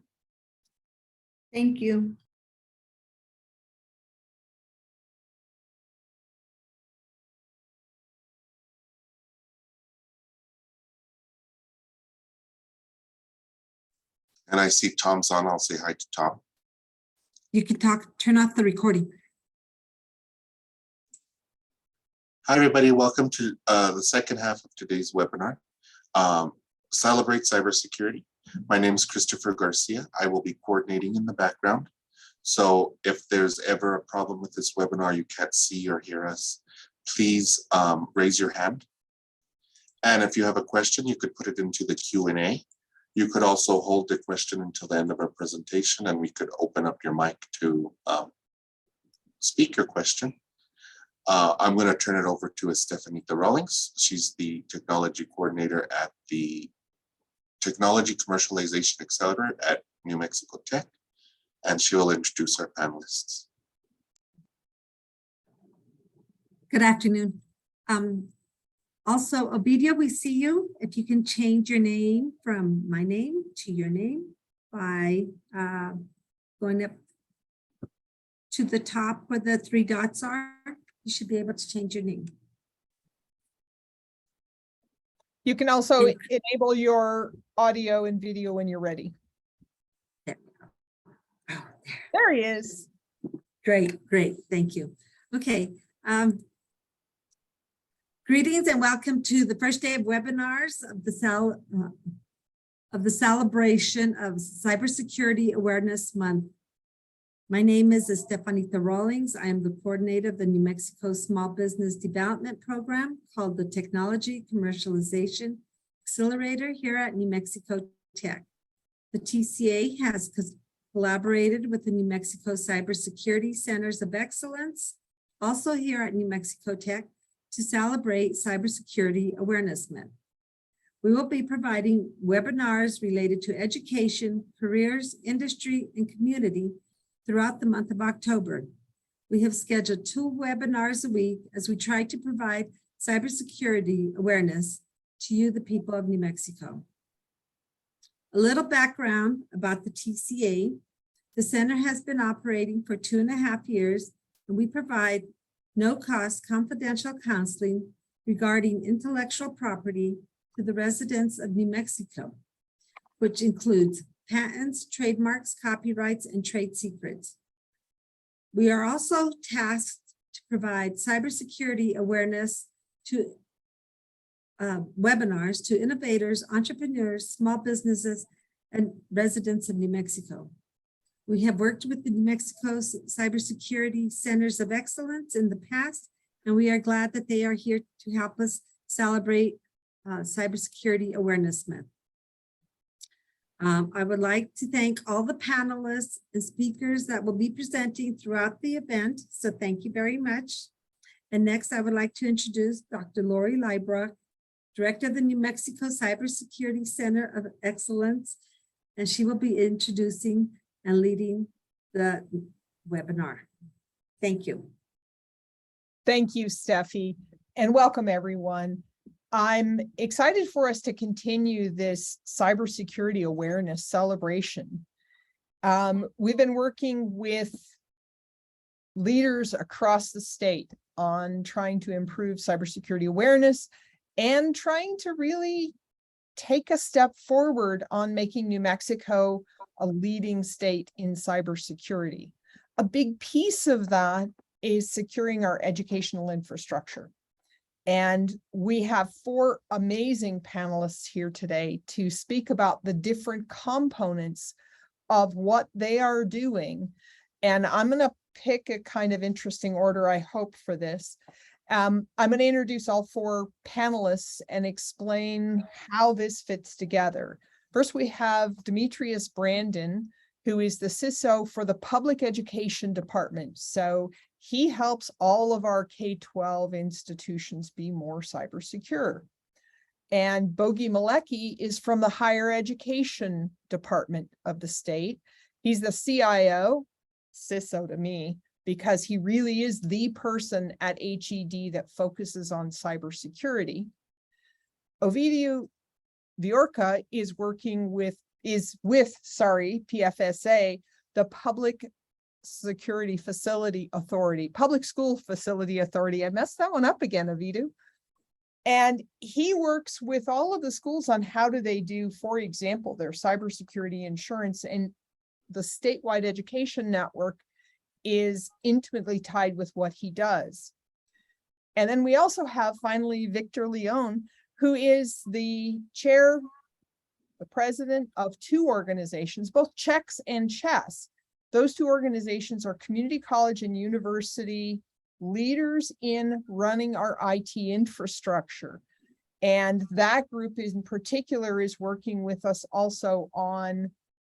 Thank you. And I see Tom's on. I'll say hi to Tom. You can turn off the recording. Hi, everybody. Welcome to the second half of today's webinar, Celebrate Cybersecurity. My name is Christopher Garcia. I will be coordinating in the background. So if there's ever a problem with this webinar, you can't see or hear us, please raise your hand. And if you have a question, you could put it into the Q&A. You could also hold the question until the end of our presentation, and we could open up your mic to speaker question, I'm going to turn it over to Steffie Rawlings. She's the technology coordinator at the Technology Commercialization Accelerator at New Mexico Tech, and she will introduce our panelists. Good afternoon. Also, Ovidio, we see you. If you can change your name from my name to your name by going up to the top where the 3 dots are, you should be able to change your name. You can also enable your audio and video when you're ready. There we go. Oh, There he is. great, great. Thank you. Okay. Greetings and welcome to the first day of webinars of the celebration of Cybersecurity Awareness Month. My name is Steffie Rawlings. I am the coordinator of the New Mexico Small Business Development Program called the Technology Commercialization Accelerator here at New Mexico Tech. The TCA has collaborated with the New Mexico Cybersecurity Centers of Excellence, also here at New Mexico Tech, to celebrate Cybersecurity Awareness Month. We will be providing webinars related to education, careers, industry, and community throughout the month of October. We have scheduled 2 webinars a week as we try to provide cybersecurity awareness to you, the people of New Mexico. A little background about the TCA. The center has been operating for 2.5 years, and we provide no-cost confidential counseling regarding intellectual property to the residents of New Mexico, which includes patents, trademarks, copyrights, and trade secrets. We are also tasked to provide cybersecurity awareness to webinars to innovators, entrepreneurs, small businesses, and residents of New Mexico. We have worked with the New Mexico Cybersecurity Centers of Excellence in the past, and we are glad that they are here to help us celebrate Cybersecurity Awareness Month. I would like to thank all the panelists and speakers that will be presenting throughout the event, so thank you very much. And next, I would like to introduce Dr. Lorie Liebrock, Director of the New Mexico Cybersecurity Center of Excellence, and she will be introducing and leading the webinar. Thank you. Thank you, Steffi, and welcome everyone. I'm excited for us to continue this cybersecurity awareness celebration. We've been working with leaders across the state on trying to improve cybersecurity awareness and trying to really take a step forward on making New Mexico a leading state in cybersecurity. A big piece of that is securing our educational infrastructure. And we have 4 amazing panelists here today to speak about the different components of what they are doing. And I'm going to pick a kind of interesting order, I hope, for this. I'm going to introduce all 4 panelists and explain how this fits together. First, we have Demetrius Brandon, who is the CISO for the Public Education Department. So he helps all of our K-12 institutions be more cyber secure. And Bogi Malecki is from the Higher Education Department of the state. He's the CIO, CISO to me, because he really is the person at HED that focuses on cybersecurity. Ovidio Viorca is working with PFSA, the Public Security Facility Authority, Public School Facility Authority. I messed that one up again, Ovidio. And he works with all of the schools on how do they do, for example, their cybersecurity insurance, and the statewide education network is intimately tied with what he does. And then we also have finally Victor Leon, who is the chair, the president of 2 organizations, both CHEX and CHESS. Those 2 organizations are community college and university leaders in running our IT infrastructure. And that group in particular is working with us also on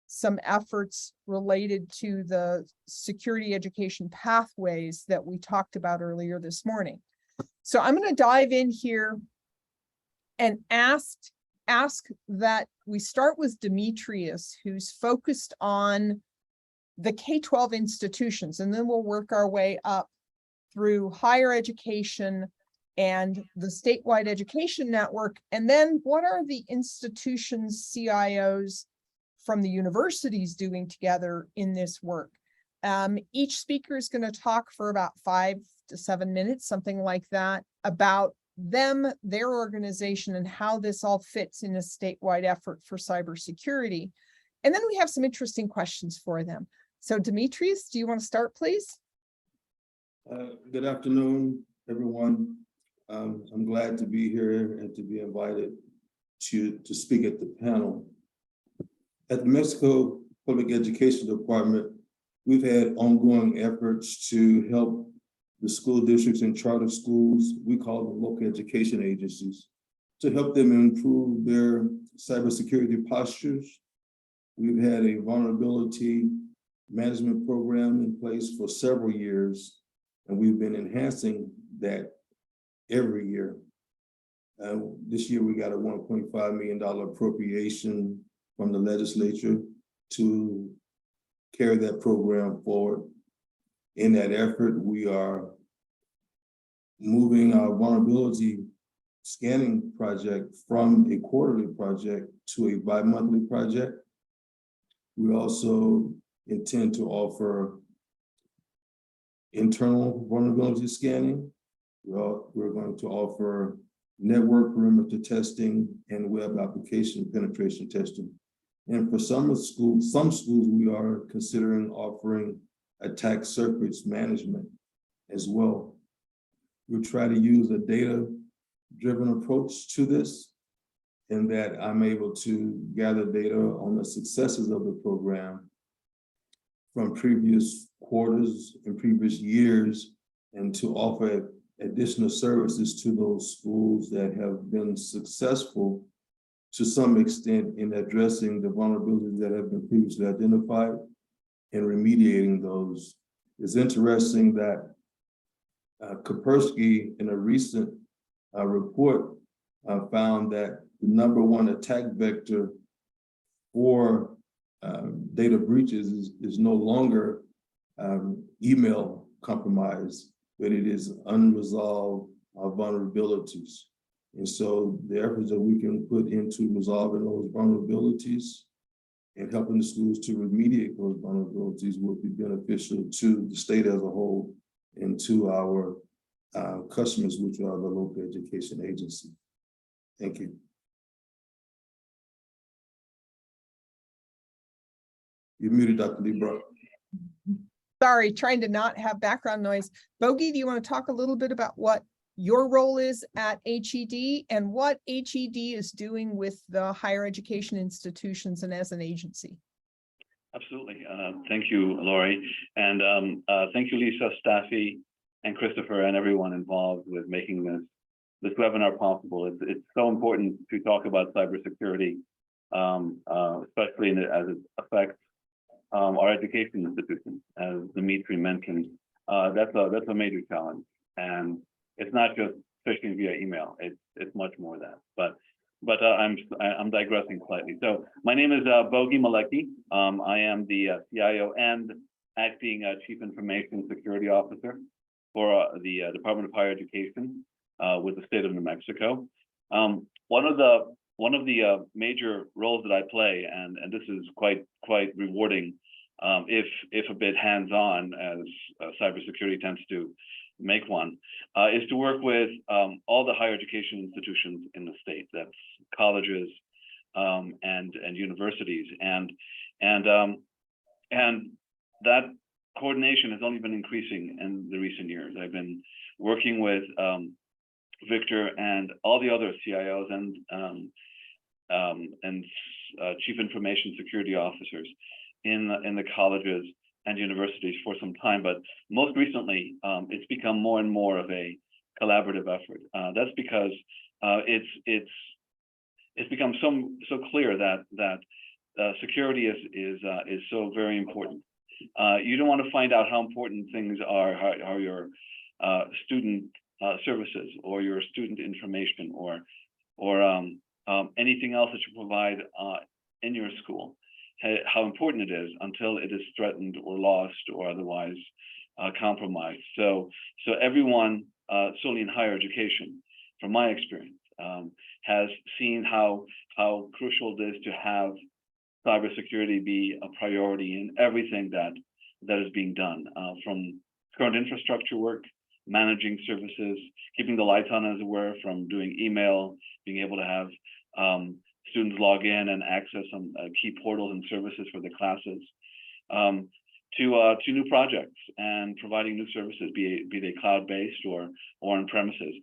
some efforts related to the security education pathways that we talked about earlier this morning. So I'm going to dive in here and ask that we start with Demetrius, who's focused on the K-12 institutions, and then we'll work our way up through higher education and the statewide education network. And then what are the institutions, CIOs from the universities doing together in this work? Each speaker is going to talk for about 5 to 7 minutes, something like that, about them, their organization, and how this all fits in a statewide effort for cybersecurity. And then we have some interesting questions for them. So Demetrius, do you want to start, please? Good afternoon, everyone. I'm glad to be here and to be invited to speak at the panel. At the New Mexico Public Education Department, we've had ongoing efforts to help the school districts and charter schools, we call them local education agencies, to help them improve their cybersecurity postures. We've had a vulnerability management program in place for several years, and we've been enhancing that every year. This year, we got a $1.5 million appropriation from the legislature to carry that program forward. In that effort, we are moving our vulnerability scanning project from a quarterly project to a bi-monthly project. We also intend to offer internal vulnerability scanning. We're going to offer network perimeter testing and web application penetration testing. And for some schools, we are considering offering attack surface management as well. We try to use a data-driven approach to this, in that I'm able to gather data on the successes of the program from previous quarters and previous years, and to offer additional services to those schools that have been successful to some extent in addressing the vulnerabilities that have been previously identified and remediating those. It's interesting that Kaspersky, in a recent report, found that the #1 attack vector for data breaches is no longer email compromise, but it is unresolved vulnerabilities. And so the efforts that we can put into resolving those vulnerabilities and helping the schools to remediate those vulnerabilities will be beneficial to the state as a whole and to our customers, which are the local education agency. Thank you. You're muted, Dr. Liebrock. Sorry, trying to not have background noise. Bogi, do you want to talk a little bit about what your role is at HED and what HED is doing with the higher education institutions and as an agency? Absolutely. Thank you, Lorie. And thank you, Lisa, Steffie, and Christopher, and everyone involved with making this webinar possible. It's so important to talk about cybersecurity, especially as it affects our education institutions. As Dimitri mentioned, that's a major challenge, and it's not just phishing via email. It's much more than that. But I'm digressing slightly. So my name is Bogi Malecki. I am the CIO and acting Chief Information Security Officer for the Department of Higher Education with the state of New Mexico. One of the major roles that I play, and this is quite rewarding, if a bit hands-on, as cybersecurity tends to make one, is to work with all the higher education institutions in the state. That's colleges and universities, and that coordination has only been increasing in the recent years. I've been working with Victor and all the other CIOs and Chief Information Security Officers in the colleges and universities for some time, but most recently, it's become more and more of a collaborative effort. That's because it's become so clear that security is so very important. You don't want to find out how important things are, how your student services or your student information or anything else that you provide in your school, how important it is until it is threatened or lost or otherwise compromised. So everyone, certainly in higher education, from my experience, has seen how crucial it is to have cybersecurity be a priority in everything that is being done, from current infrastructure work, managing services, keeping the lights on, as it were, from doing email, being able to have students log in and access some key portals and services for the classes, to new projects and providing new services, be they cloud-based or on premises.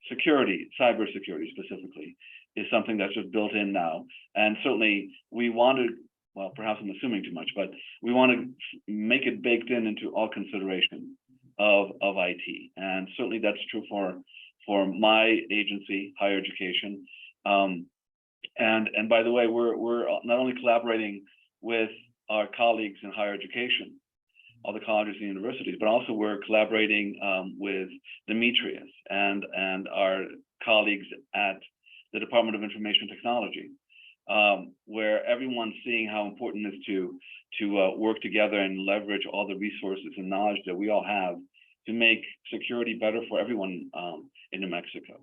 Security, cybersecurity specifically, is something that's just built in now. And certainly we want to, well, perhaps I'm assuming too much, but we want to make it baked into all consideration of IT. And certainly that's true for my agency, higher education. And by the way, we're not only collaborating with our colleagues in higher education, all the colleges and universities, but also we're collaborating with Demetrius and our colleagues at the Department of Information Technology, where everyone's seeing how important it is to work together and leverage all the resources and knowledge that we all have to make security better for everyone in New Mexico.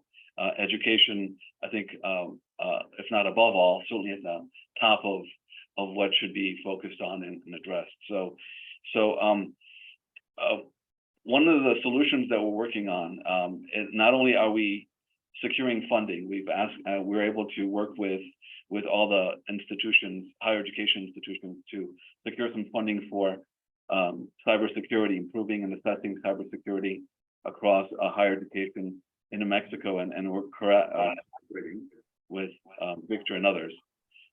Education, I think, if not above all, certainly at the top of what should be focused on and addressed. So one of the solutions that we're working on is not only are we securing funding, we're able to work with all the institutions, higher education institutions, to secure some funding for cybersecurity, improving and assessing cybersecurity across higher education in New Mexico, and we're collaborating with Victor and others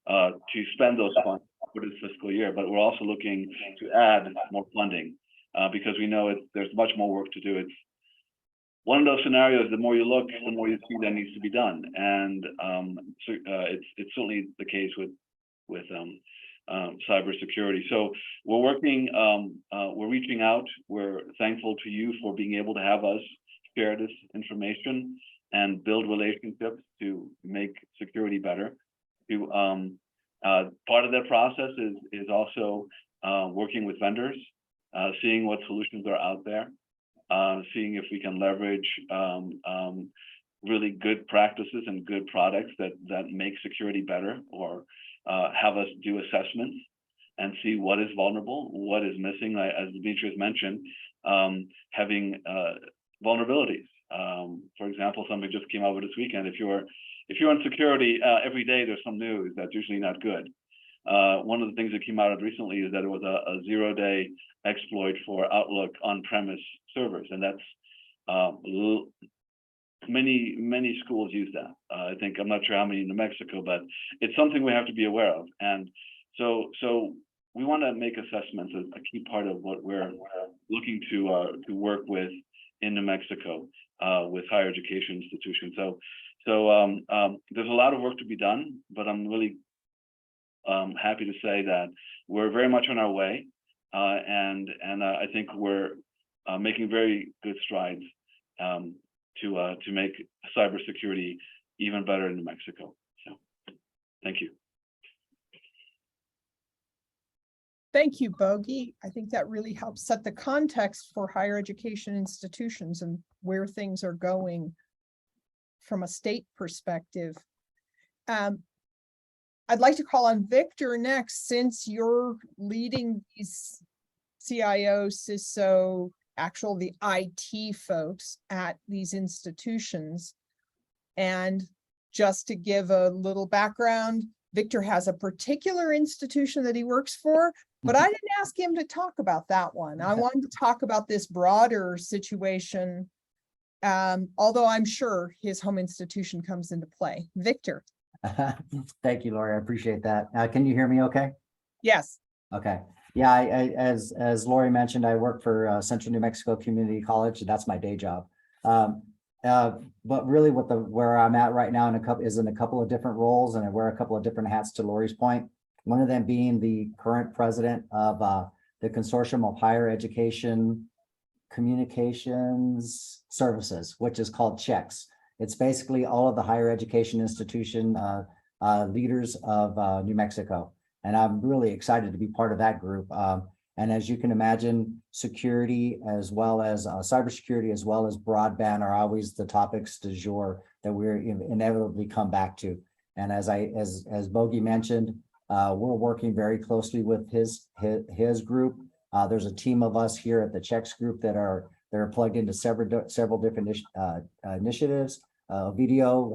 to spend those funds for this fiscal year. But we're also looking to add more funding because we know there's much more work to do. It's one of those scenarios, the more you look, the more you see that needs to be done. And it's certainly the case with cybersecurity. So we're working, we're reaching out. We're thankful to you for being able to have us share this information and build relationships to make security better. Part of that process is also working with vendors, seeing what solutions are out there, seeing if we can leverage really good practices and good products that make security better, or have us do assessments and see what is vulnerable, what is missing. As Demetrius mentioned, having vulnerabilities. For example, somebody just came out with this weekend. If you're in security, every day there's some news that's usually not good. One of the things that came out recently is that it was a 0-day exploit for Outlook on-premise servers, and that's many schools use that. I think, I'm not sure how many in New Mexico, but it's something we have to be aware of. And so we want to make assessments a key part of what we're looking to work with in New Mexico with higher education institutions. So there's a lot of work to be done, but I'm really happy to say that we're very much on our way, and I think we're making very good strides to make cybersecurity even better in New Mexico. So, thank you. Thank you, Bogey. I think that really helps set the context for higher education institutions and where things are going from a state perspective. I'd like to call on Victor next, since you're leading these CIO, CISO, the IT folks at these institutions. And just to give a little background, Victor has a particular institution that he works for, but I didn't ask him to talk about that one. I wanted to talk about this broader situation, although I'm sure his home institution comes into play. Victor. Thank you, Lorie. I appreciate that. Can you hear me okay? Yes. Okay. Yeah, as Lorie mentioned, I work for Central New Mexico Community College. That's my day job. But really where I'm at right now is in a couple of different roles, and I wear a couple of different hats to Lori's point. One of them being the current president of the Consortium of Higher Education Communications Services, which is called CHECS. It's basically all of the higher education institution leaders of New Mexico. And I'm really excited to be part of that group. And as you can imagine, security as well as cybersecurity as well as broadband are always the topics du jour that we're inevitably come back to. And as Bogey mentioned, we're working very closely with his group. There's a team of us here at the CHECS group that are plugged into several different initiatives. Video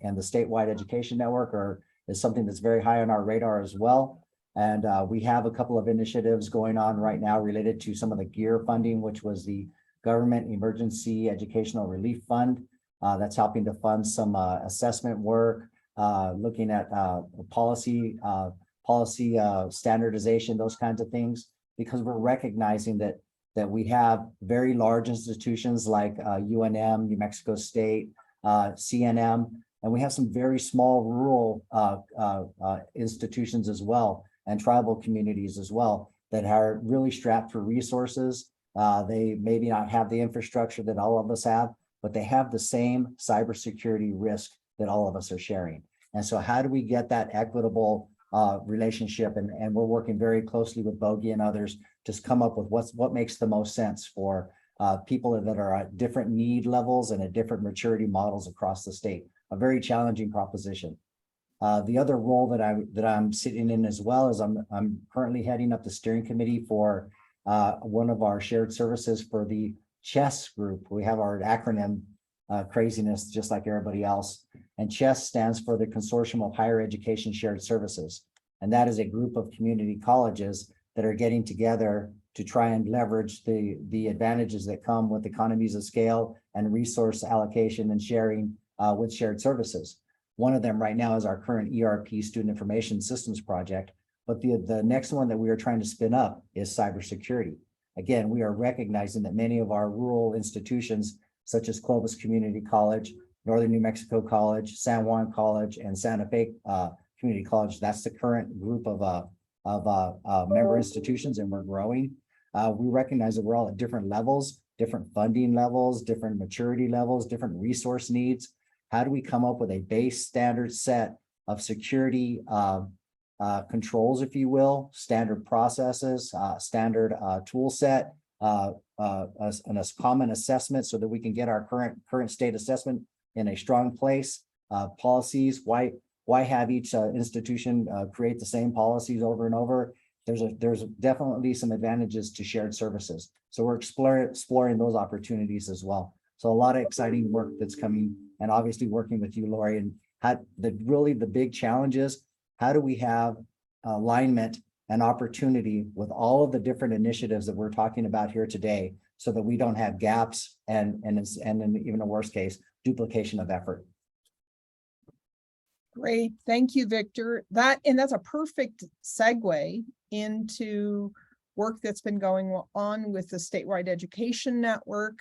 and the statewide education network is something that's very high on our radar as well. And we have a couple of initiatives going on right now related to some of the GEAR funding, which was the Government Emergency Educational Relief Fund. That's helping to fund some assessment work, looking at policy standardization, those kinds of things, because we're recognizing that we have very large institutions like UNM, New Mexico State, CNM, and we have some very small rural institutions as well, and tribal communities as well, that are really strapped for resources. They maybe not have the infrastructure that all of us have, but they have the same cybersecurity risk that all of us are sharing. And so how do we get that equitable relationship? And we're working very closely with Bogey and others to come up with what makes the most sense for people that are at different need levels and at different maturity models across the state. A very challenging proposition. The other role that I'm sitting in as well is I'm currently heading up the steering committee for one of our shared services for the CHESS group. We have our acronym craziness just like everybody else. And CHESS stands for the Consortium of Higher Education Shared Services. And that is a group of community colleges that are getting together to try and leverage the advantages that come with economies of scale and resource allocation and sharing with shared services. One of them right now is our current ERP Student Information Systems project, but the next one that we are trying to spin up is cybersecurity. Again, we are recognizing that many of our rural institutions, such as Clovis Community College, Northern New Mexico College, San Juan College, and Santa Fe Community College, that's the current group of member institutions, and we're growing. We recognize that we're all at different levels, different funding levels, different maturity levels, different resource needs. How do we come up with a base standard set of security controls, if you will, standard processes, standard tool set, and a common assessment so that we can get our current state assessment in a strong place? Policies, why have each institution create the same policies over and over? There's definitely some advantages to shared services. So we're exploring those opportunities as well. So a lot of exciting work that's coming, and obviously working with you, Lorie, and really the big challenge is, how do we have alignment and opportunity with all of the different initiatives that we're talking about here today, so that we don't have gaps and in even a worst case, duplication of effort. Great, thank you, Victor. That's a perfect segue into work that's been going on with the statewide education network.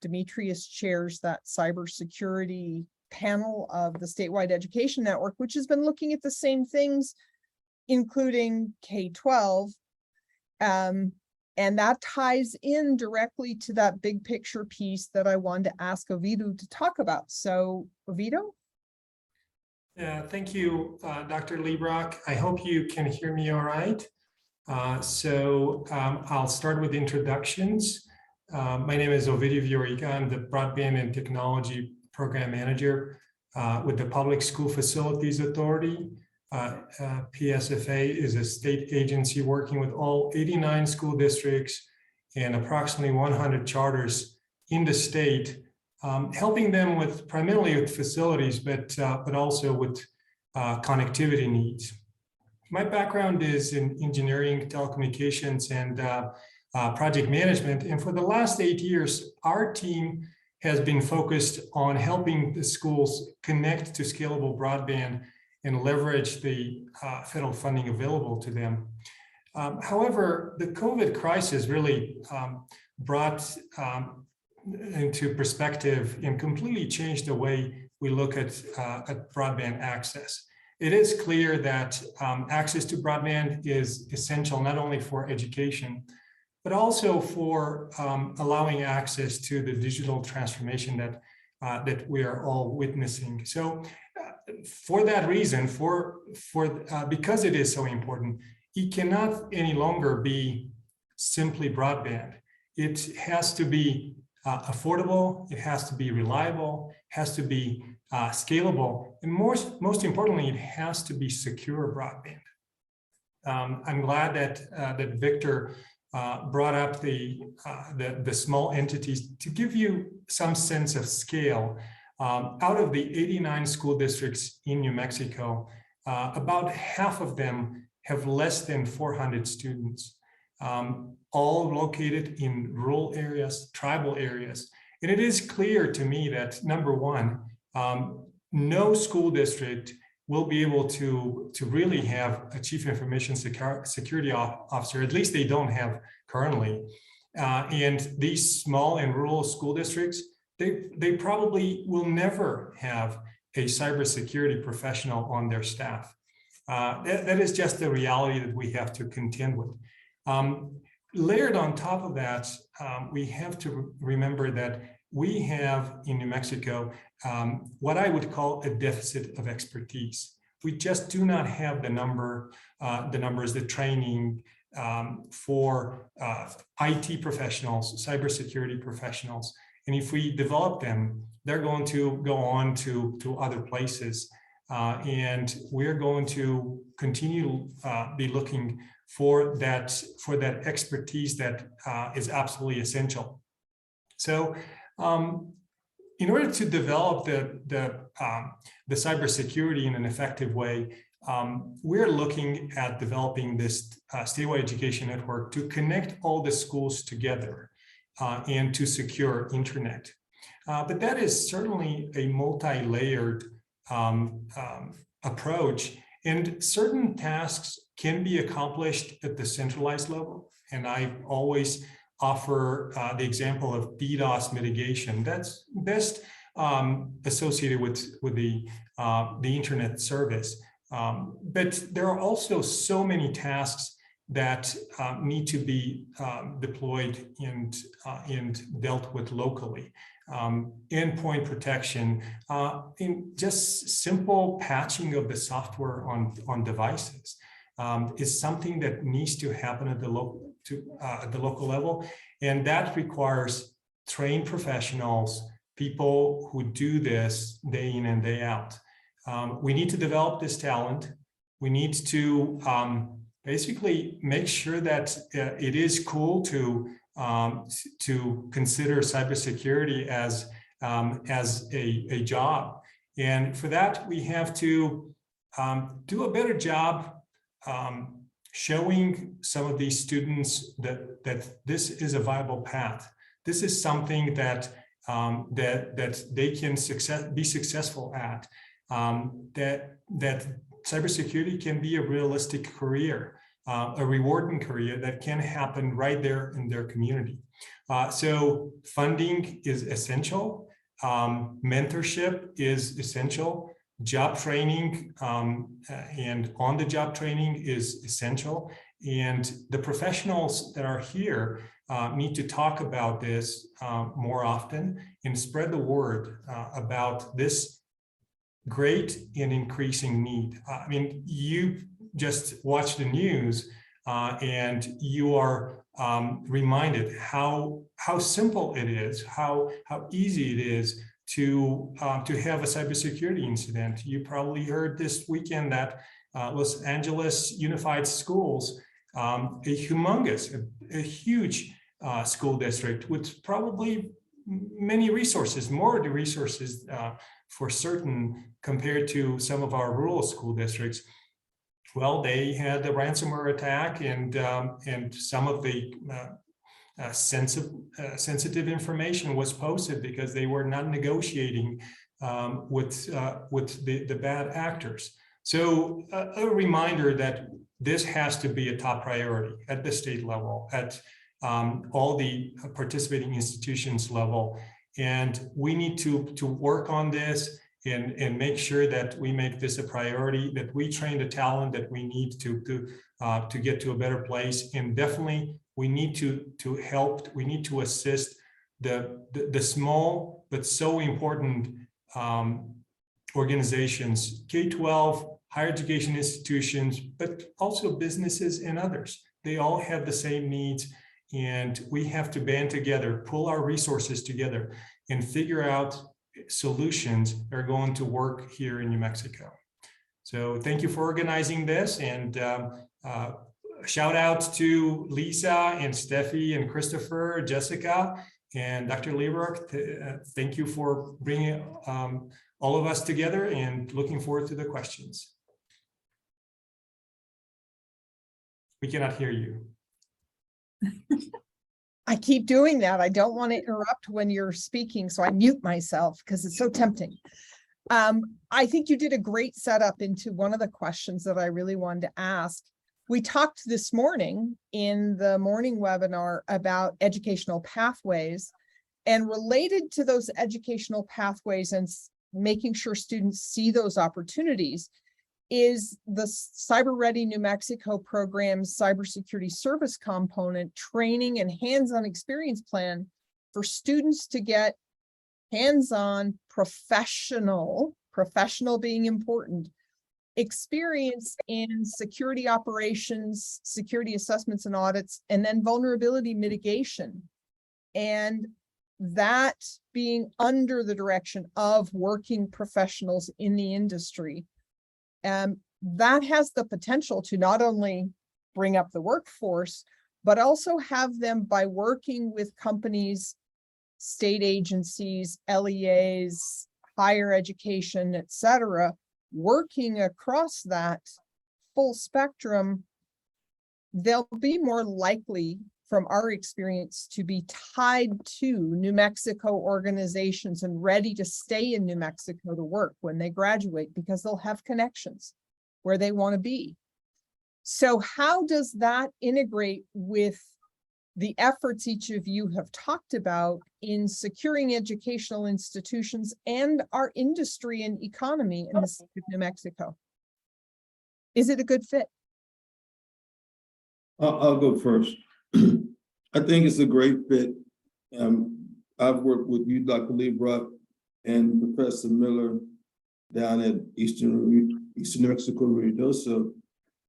Demetrius chairs that cybersecurity panel of the statewide education network, which has been looking at the same things, including K-12. And that ties in directly to that big picture piece that I wanted to ask Ovidio to talk about. So, Ovidio? Yeah, thank you, Dr. Liebrock. I hope you can hear me all right. I'll start with introductions. My name is Ovidio Viorica. I'm the Broadband and Technology Program Manager with the Public School Facilities Authority. PSFA is a state agency working with all 89 school districts and approximately 100 charters in the state, helping them primarily with facilities, but also with connectivity needs. My background is in engineering, telecommunications, and project management. And for the last 8 years, our team has been focused on helping the schools connect to scalable broadband and leverage the federal funding available to them. However, the COVID crisis really brought into perspective and completely change the way we look at broadband access. It is clear that access to broadband is essential not only for education, but also for allowing access to the digital transformation that we are all witnessing. So for that reason, because it is so important, it cannot any longer be simply broadband. It has to be affordable, it has to be reliable, has to be scalable, and most importantly, it has to be secure broadband. I'm glad that Victor brought up the small entities to give you some sense of scale. Out of the 89 school districts in New Mexico, about half of them have less than 400 students, all located in rural areas, tribal areas. And it is clear to me that, number one, no school district will be able to really have a chief information security officer, at least they don't have currently. And these small and rural school districts, they probably will never have a cybersecurity professional on their staff. That is just the reality that we have to contend with. Layered on top of that, we have to remember that we have in New Mexico what I would call a deficit of expertise. We just do not have the numbers, the training for IT professionals, cybersecurity professionals. And if we develop them, they're going to go on to other places. And we're going to continue to be looking for that expertise that is absolutely essential. So in order to develop the cybersecurity in an effective way, we're looking at developing this statewide education network to connect all the schools together and to secure internet. But that is certainly a multi-layered approach, and certain tasks can be accomplished at the centralized level. And I always offer the example of DDoS mitigation. That's best associated with the internet service. But there are also so many tasks that need to be deployed and dealt with locally. Endpoint protection, in just simple patching of the software on devices is something that needs to happen at the local level, and that requires trained professionals, people who do this day in and day out. We need to develop this talent. We need to basically make sure that it is cool to consider cybersecurity as a job. And for that, we have to do a better job showing some of these students that this is a viable path. This is something that they can be successful at. That cybersecurity can be a realistic career, a rewarding career that can happen right there in their community. So funding is essential. Mentorship is essential. Job training and on-the-job training is essential. And the professionals that are here need to talk about this more often and spread the word about this great and increasing need. I mean, you just watch the news and you are reminded how simple it is, how easy it is to have a cybersecurity incident. You probably heard this weekend that Los Angeles Unified Schools, a huge school district with probably many resources, more resources for certain compared to some of our rural school districts. Well, they had a ransomware attack, and some of the sensitive information was posted because they were not negotiating with the bad actors. So a reminder that this has to be a top priority at the state level, at all the participating institutions level. And we need to work on this and make sure that we make this a priority, that we train the talent that we need to get to a better place. And definitely we need to help, we need to assist the small but so important organizations, K-12, higher education institutions, but also businesses and others. They all have the same needs, and we have to band together, pull our resources together, and figure out solutions that are going to work here in New Mexico. So thank you for organizing this, and shout out to Lisa and Steffi and Christopher, Jessica, and Dr. Liebrock. Thank you for bringing all of us together, and looking forward to the questions. We cannot hear you. I keep doing that. I don't want to interrupt when you're speaking, so I mute myself because it's so tempting. I think you did a great setup into one of the questions that I really wanted to ask. We talked this morning in the morning webinar about educational pathways, and related to those educational pathways and making sure students see those opportunities is the CyberReady New Mexico program's cybersecurity service component training and hands-on experience plan for students to get hands-on professional being important, experience in security operations, security assessments and audits, and then vulnerability mitigation. And that being under the direction of working professionals in the industry. That has the potential to not only bring up the workforce, but also have them, by working with companies, state agencies, LEAs, higher education, et cetera, working across that full spectrum, they'll be more likely, from our experience, to be tied to New Mexico organizations and ready to stay in New Mexico to work when they graduate, because they'll have connections where they want to be. So how does that integrate with the efforts each of you have talked about in securing educational institutions and our industry and economy in the state of New Mexico? Is it a good fit? I'll go first. I think it's a great fit. I've worked with you, Dr. Liebrock, and Professor Miller down at Eastern New Mexico Ruidoso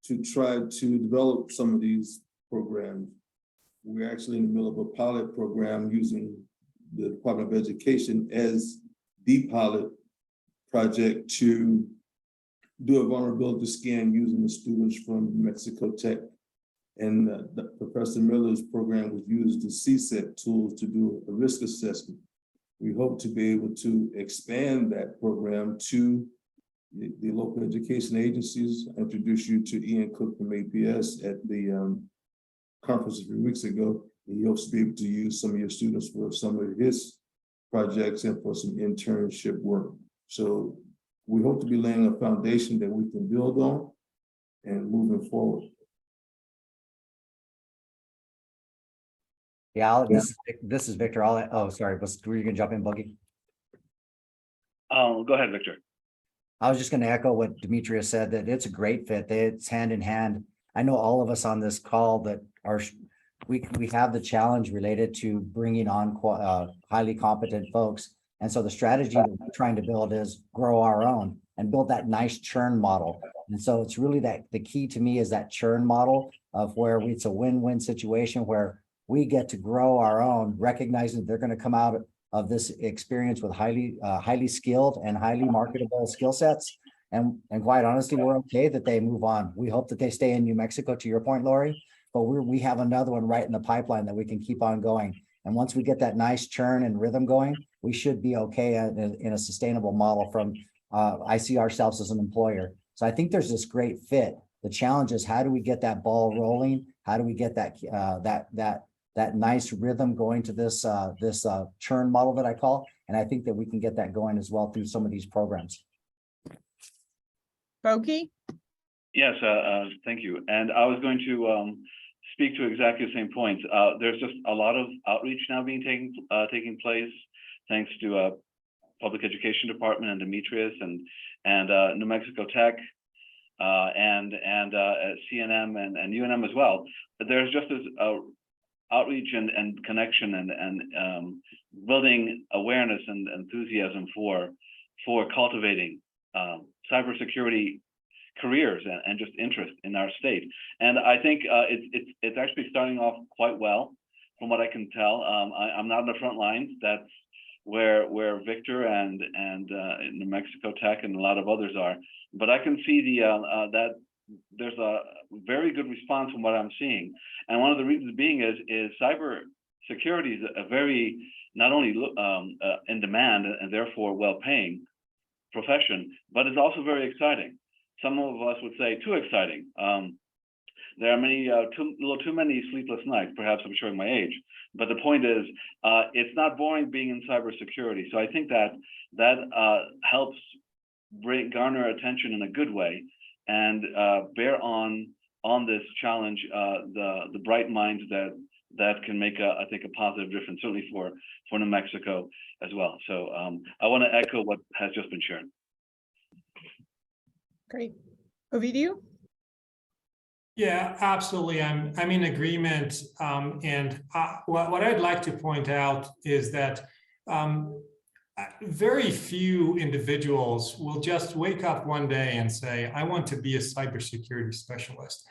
to try to develop some of these programs. We're actually in the middle of a pilot program using the Department of Education as the pilot project to do a vulnerability scan using the students from New Mexico Tech. And Professor Miller's program was used the CSET tools to do a risk assessment. We hope to be able to expand that program to the local education agencies. I introduced you to Ian Cook from APS at the conference a few weeks ago. He hopes to be able to use some of your students for some of his projects and for some internship work. So we hope to be laying a foundation that we can build on and moving forward. Yeah, this is Victor. Oh, sorry. Were you gonna jump in, Boogie? Oh, go ahead, Victor. I was just gonna echo what Demetria said, that it's a great fit. It's hand in hand. I know all of us on this call that we have the challenge related to bringing on highly competent folks. And so the strategy that we're trying to build is grow our own and build that nice churn model. And so it's really the key to me is that churn model of where it's a win-win situation where we get to grow our own, recognizing they're going to come out of this experience with highly skilled and highly marketable skill sets. And quite honestly, we're okay that they move on. We hope that they stay in New Mexico, to your point, Lorie, but we have another one right in the pipeline that we can keep on going. And once we get that nice churn and rhythm going, we should be okay in a sustainable model from, I see ourselves as an employer. So I think there's this great fit. The challenge is, how do we get that ball rolling? How do we get that nice rhythm going to this churn model that I call? And I think that we can get that going as well through some of these programs. Bogey? Yes, thank you. And I was going to speak to exactly the same points. There's just a lot of outreach now being taking place, thanks to Public Education Department and Demetrius and New Mexico Tech and CNM and UNM as well. But there's just this outreach and connection and building awareness and enthusiasm for cultivating cybersecurity careers and just interest in our state. And I think it's actually starting off quite well, from what I can tell. I'm not on the front lines. That's where Victor and New Mexico Tech and a lot of others are. But I can see that there's a very good response from what I'm seeing. And one of the reasons being is cybersecurity is a very, not only in demand and therefore well-paying profession, but it's also very exciting. Some of us would say too exciting. There are many, too many sleepless nights. Perhaps I'm showing my age, but the point is, it's not boring being in cybersecurity. So I think that helps garner attention in a good way and bear on this challenge the bright minds that can make I think a positive difference, certainly for New Mexico as well. So I want to echo what has just been shared. Great. Ovidio? Yeah, absolutely. I'm in agreement. And what I'd like to point out is that very few individuals will just wake up one day and say, I want to be a cybersecurity specialist.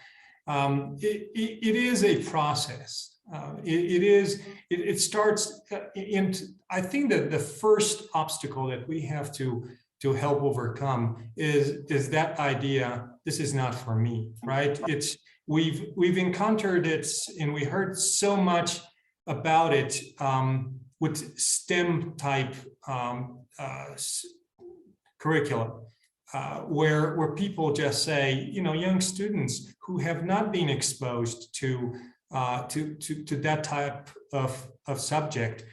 It is a process. It starts in, I think that the first obstacle that we have to help overcome is that idea, this is not for me, right? We've encountered it and we heard so much about it with STEM type curriculum, where people just say, young students who have not been exposed to that type of subject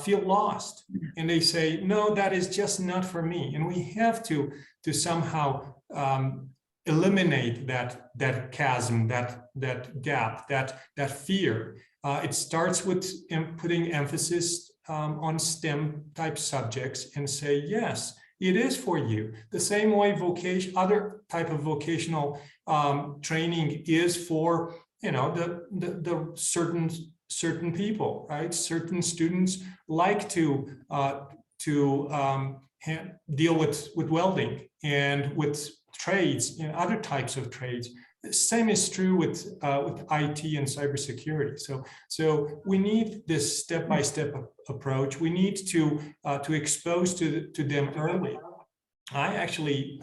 feel lost, and they say, no, that is just not for me. And we have to somehow eliminate that chasm, that gap, that fear. It starts with putting emphasis on STEM type subjects and say, yes, it is for you. The same way other type of vocational training is for the certain people, right? Certain students like to deal with welding and with trades and other types of trades. The same is true with IT and cybersecurity. So we need this step-by-step approach. We need to expose to them early. I actually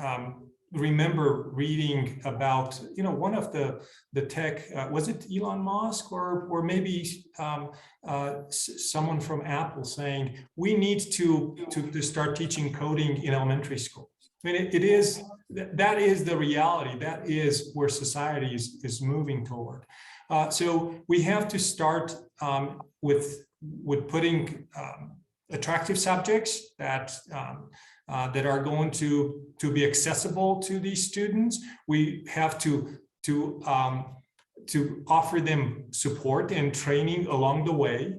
remember reading about one of the tech, was it Elon Musk or maybe someone from Apple saying we need to start teaching coding in elementary school. I mean, that is the reality. That is where society is moving toward. So we have to start with putting attractive subjects that are going to be accessible to these students. We have to offer them support and training along the way,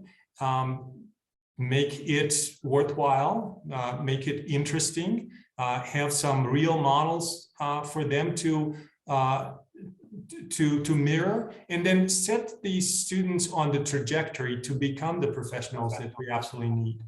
make it worthwhile, make it interesting, have some real models for them to mirror, and then set these students on the trajectory to become the professionals that we absolutely need.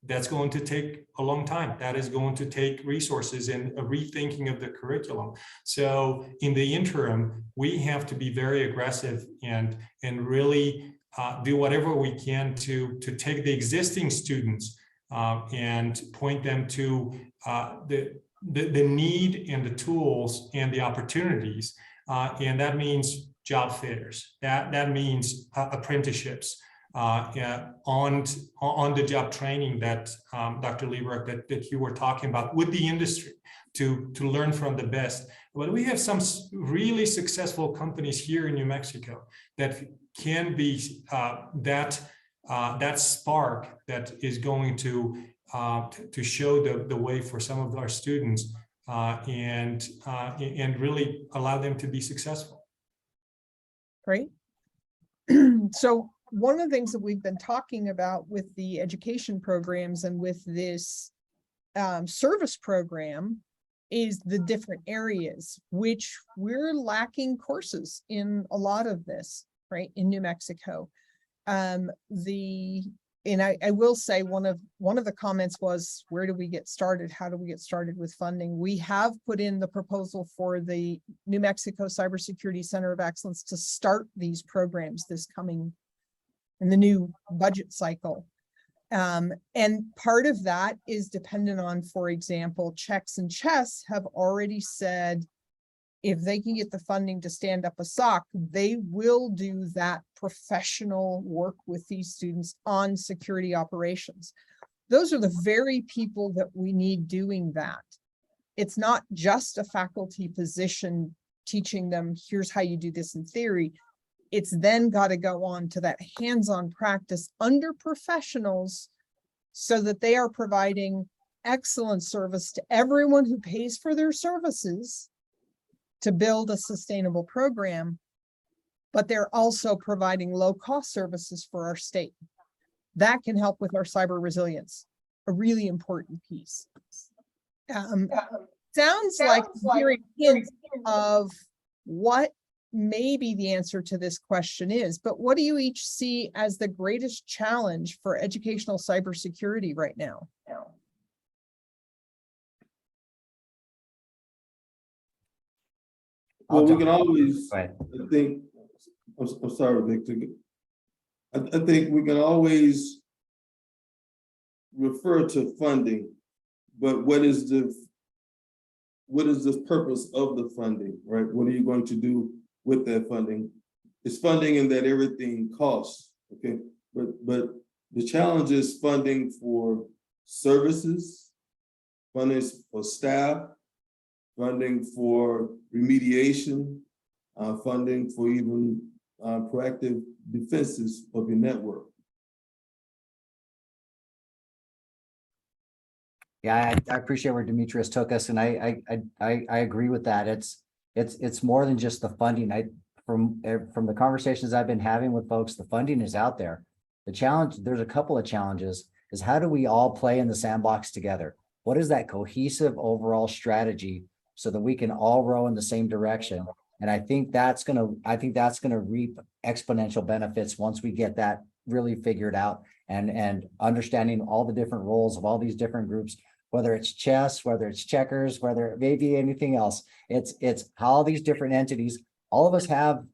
That's going to take a long time. That is going to take resources and a rethinking of the curriculum. So in the interim, we have to be very aggressive and really do whatever we can to take the existing students and point them to the need and the tools and the opportunities. And that means job fairs. That means apprenticeships. On the job training that Dr. Liebrock, that you were talking about with the industry to learn from the best. But we have some really successful companies here in New Mexico that can be that spark that is going to show the way for some of our students and really allow them to be successful. Great. So one of the things that we've been talking about with the education programs and with this service program is the different areas, which we're lacking courses in a lot of this, right, in New Mexico. And I will say one of the comments was, where do we get started? How do we get started with funding? We have put in the proposal for the New Mexico Cybersecurity Center of Excellence to start these programs this coming in the new budget cycle. And part of that is dependent on, for example, Checks and Chess have already said, if they can get the funding to stand up a SOC, they will do that professional work with these students on security operations. Those are the very people that we need doing that. It's not just a faculty position teaching them, here's how you do this in theory. It's then got to go on to that hands-on practice under professionals so that they are providing excellent service to everyone who pays for their services to build a sustainable program, but they're also providing low-cost services for our state. That can help with our cyber resilience, a really important piece. Sounds like hearing hints of what maybe the answer to this question is, but what do you each see as the greatest challenge for educational cybersecurity right now? Well, we can always, Go ahead. I think, I'm sorry, Victor. I think we can always refer to funding, but what is the purpose of the funding, right? What are you going to do with that funding? It's funding in that everything costs, okay? But the challenge is funding for services, funding for staff, funding for remediation, funding for even proactive defenses of your network. Yeah, I appreciate where Demetrius took us, and I agree with that. It's more than just the funding. From the conversations I've been having with folks, the funding is out there. The challenge, there's a couple of challenges, is how do we all play in the sandbox together? What is that cohesive overall strategy so that we can all row in the same direction? And I think that's gonna reap exponential benefits once we get that really figured out and understanding all the different roles of all these different groups, whether it's chess, whether it's checkers, whether it may be anything else. It's how all these different entities, all of us have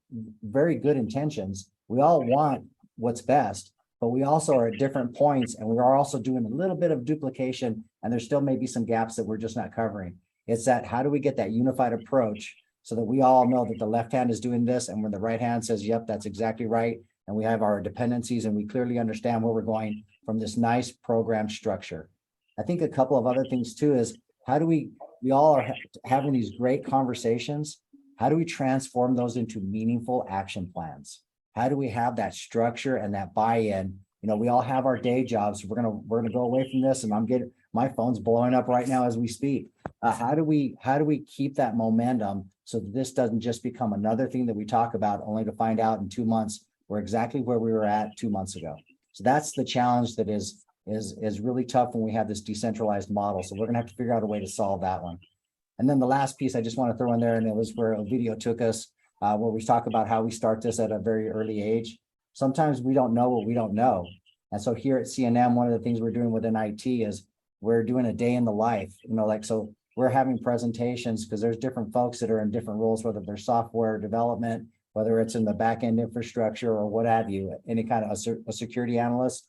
very good intentions. We all want what's best, but we also are at different points, and we are also doing a little bit of duplication, and there still may be some gaps that we're just not covering. It's that, how do we get that unified approach so that we all know that the left hand is doing this, and when the right hand says, yep, that's exactly right, and we have our dependencies, and we clearly understand where we're going from this nice program structure. I think a couple of other things too is, how do we all are having these great conversations. How do we transform those into meaningful action plans? How do we have that structure and that buy-in? You know, we all have our day jobs. We're gonna go away from this, and my phone's blowing up right now as we speak. How do we keep that momentum so that this doesn't just become another thing that we talk about only to find out in 2 months we're exactly where we were at 2 months ago? So that's the challenge that is really tough when we have this decentralized model. So we're gonna have to figure out a way to solve that one. And then the last piece I just want to throw in there, and it was where a video took us, where we talk about how we start this at a very early age. Sometimes we don't know what we don't know. And so here at CNM, one of the things we're doing within IT is we're doing a day in the life, so we're having presentations because there's different folks that are in different roles, whether they're software development, whether it's in the back-end infrastructure or what have you, any kind of a security analyst.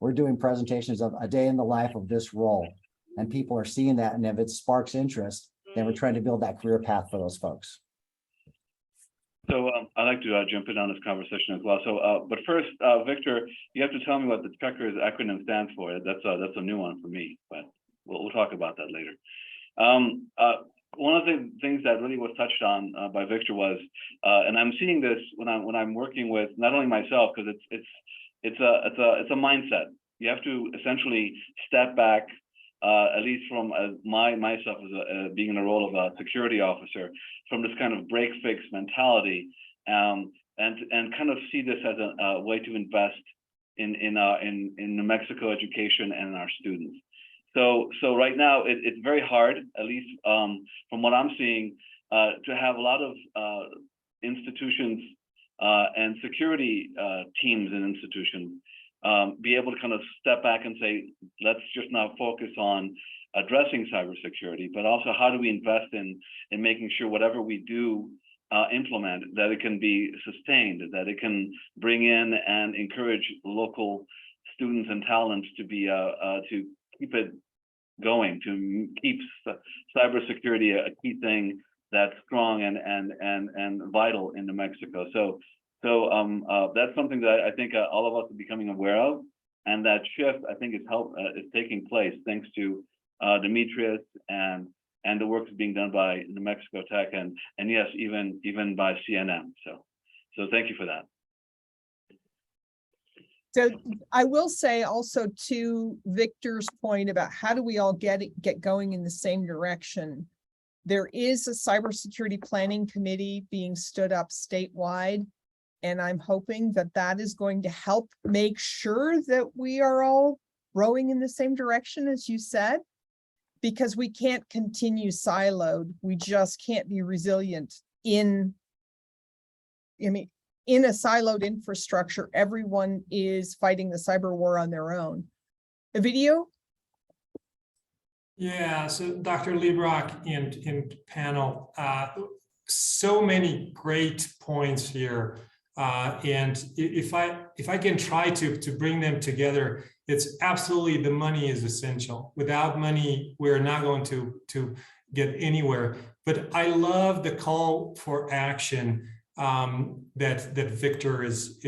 We're doing presentations of a day in the life of this role, and people are seeing that. And if it sparks interest, then we're trying to build that career path for those folks. So I'd like to jump in on this conversation as well. So, but first, Victor, you have to tell me what the Checkers acronym stands for. That's a new one for me, but we'll talk about that later. One of the things that really was touched on by Victor was, and I'm seeing this when I'm working with not only myself, because it's a mindset. You have to essentially step back. At least from myself as being in a role of a security officer, from this kind of break fix mentality, and and kind of see this as a way to invest in New Mexico education and our students. So right now it's very hard, at least from what I'm seeing, to have a lot of institutions and security teams and institutions be able to kind of step back and say, let's just now focus on addressing cybersecurity, but also how do we invest in making sure whatever we do implement, that it can be sustained, that it can bring in and encourage local students and talents to be to keep it going, to keep cybersecurity a key thing that's strong and vital in New Mexico. So that's something that I think all of us are becoming aware of, and that shift I think is taking place thanks to Demetrius and the work that's being done by New Mexico Tech and yes, even by CNM. So thank you for that. So I will say also to Victor's point about how do we all get going in the same direction. There is a cybersecurity planning committee being stood up statewide, and I'm hoping that that is going to help make sure that we are all rowing in the same direction, as you said, because we can't continue siloed. We just can't be resilient in a siloed infrastructure. Everyone is fighting the cyber war on their own. A video? Yeah, so Dr. Liebrock and panel, so many great points here. And if I can try to bring them together, it's absolutely the money is essential. Without money, we're not going to get anywhere. But I love the call for action that Victor is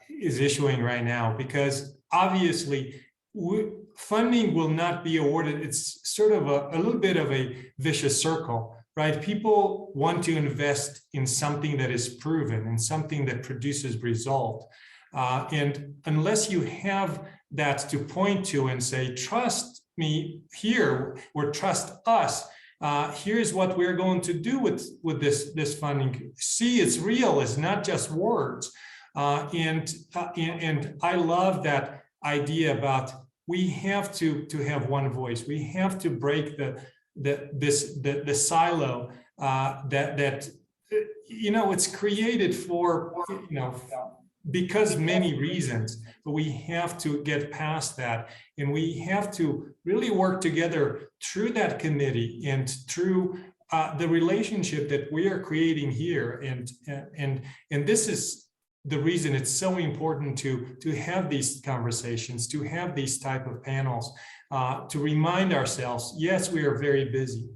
issuing right now, because obviously funding will not be awarded. It's sort of a little bit of a vicious circle, right? People want to invest in something that is proven and something that produces result. And unless you have that to point to and say, trust me here, or trust us, here's what we're going to do with this funding. See, it's real, it's not just words. And I love that idea about we have to have one voice. We have to break the silo that it's created for because many reasons, but we have to get past that, and we have to really work together through that committee and through the relationship that we are creating here. And this is the reason it's so important to have these conversations, to have these type of panels, to remind ourselves, yes, we are very busy.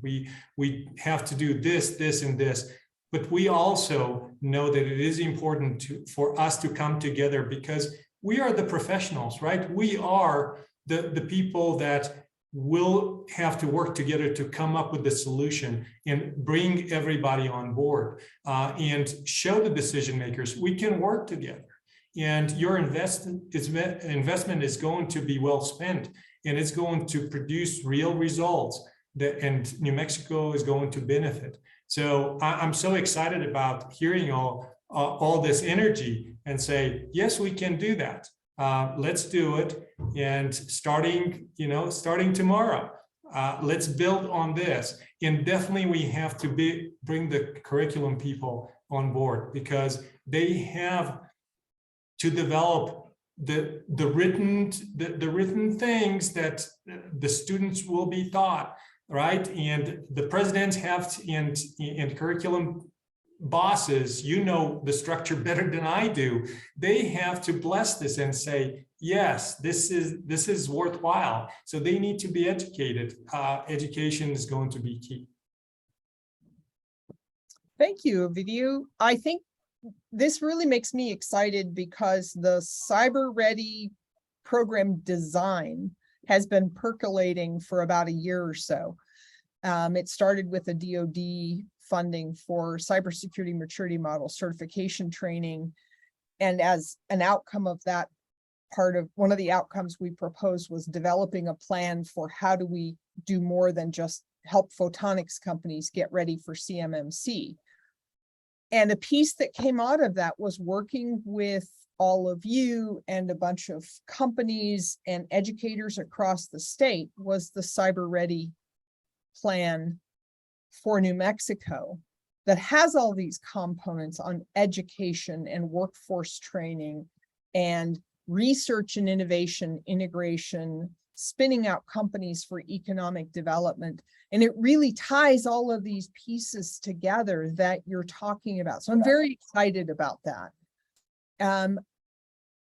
We have to do this, and this. But we also know that it is important for us to come together, because we are the professionals, right? We are the people that will have to work together to come up with the solution and bring everybody on board and show the decision makers we can work together. And your investment is going to be well spent, and it's going to produce real results, and New Mexico is going to benefit. So I'm so excited about hearing all this energy and say, yes, we can do that. Let's do it. And starting tomorrow, let's build on this. And definitely we have to bring the curriculum people on board, because they have to develop the written things that the students will be taught. Right, and the presidents have to, and curriculum bosses, the structure better than I do. They have to bless this and say, yes, this is worthwhile. So they need to be educated. Education is going to be key. Thank you, Ovidio. I think this really makes me excited, because the CyberReady program design has been percolating for about a year or so. It started with a DoD funding for cybersecurity maturity model certification training. And as an outcome of that, one of the outcomes we proposed was developing a plan for how do we do more than just help photonics companies get ready for CMMC. And a piece that came out of that was working with all of you and a bunch of companies and educators across the state was the CyberReady plan for New Mexico that has all these components on education and workforce training and research and innovation integration, spinning out companies for economic development. And it really ties all of these pieces together that you're talking about. So I'm very excited about that.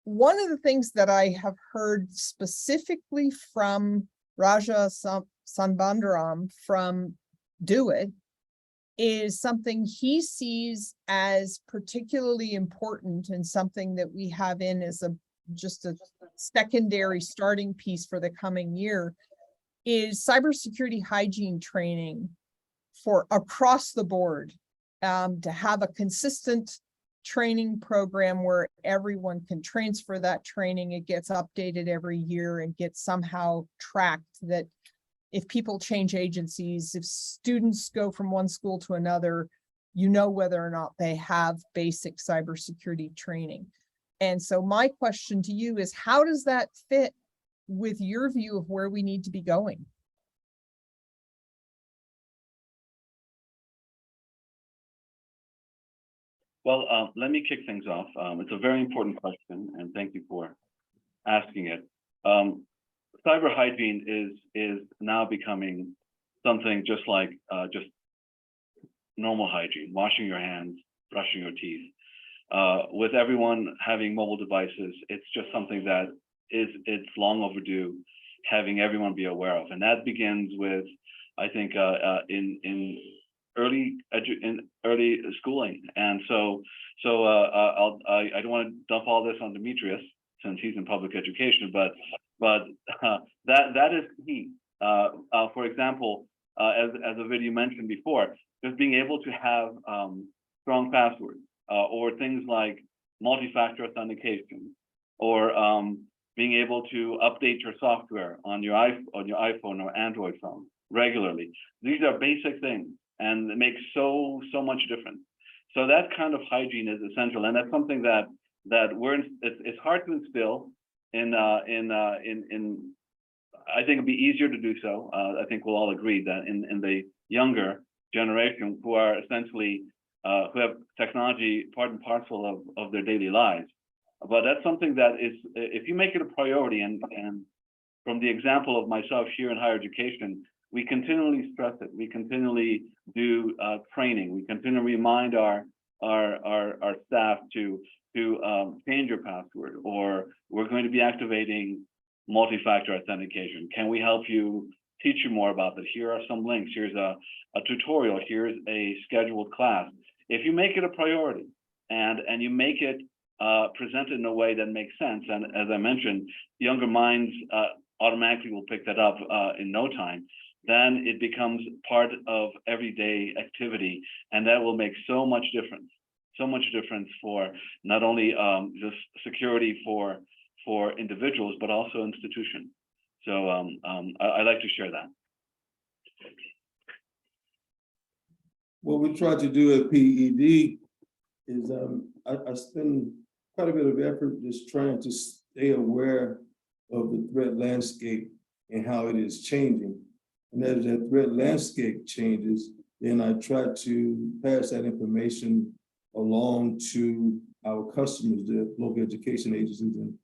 One of the things that I have heard specifically from Raja Sanbandaram from Do It is something he sees as particularly important and something that we have in as just a secondary starting piece for the coming year is cybersecurity hygiene training for across the board, to have a consistent training program where everyone can transfer that training. It gets updated every year and gets somehow tracked that if people change agencies, if students go from one school to another, you know whether or not they have basic cybersecurity training. And so my question to you is, how does that fit with your view of where we need to be going? Well, let me kick things off. It's a very important question, and thank you for asking it. Cyber hygiene is now becoming something just like just normal hygiene, washing your hands, brushing your teeth. With everyone having mobile devices, it's just something that it's long overdue having everyone be aware of, and that begins with, I think, in early schooling. And so I don't want to dump all this on Demetrius since he's in public education, but that is key. For example, as a video mentioned before, just being able to have strong passwords, or things like multi-factor authentication, or being able to update your software on your iPhone or Android phone regularly. These are basic things, and it makes so much difference. So that kind of hygiene is essential, and that's something that it's hard to instill in I think it'd be easier to do so. I think we'll all agree that in the younger generation who are essentially who have technology part and parcel of their daily lives. But that's something that is, if you make it a priority, and from the example of myself here in higher education, we continually stress it. We continually do training. We continually remind our staff to change your password, or we're going to be activating multi-factor authentication. Can we help you, teach you more about this? Here are some links. Here's a tutorial. Here's a scheduled class. If you make it a priority and you make it presented in a way that makes sense, and as I mentioned, younger minds automatically will pick that up in no time, then it becomes part of everyday activity, and that will make so much difference for not only just security for individuals, but also institutions. So I'd like to share that. What we try to do at PED is I spend quite a bit of effort just trying to stay aware of the threat landscape and how it is changing. And as that threat landscape changes, then I try to pass that information along to our customers, the local education agencies. And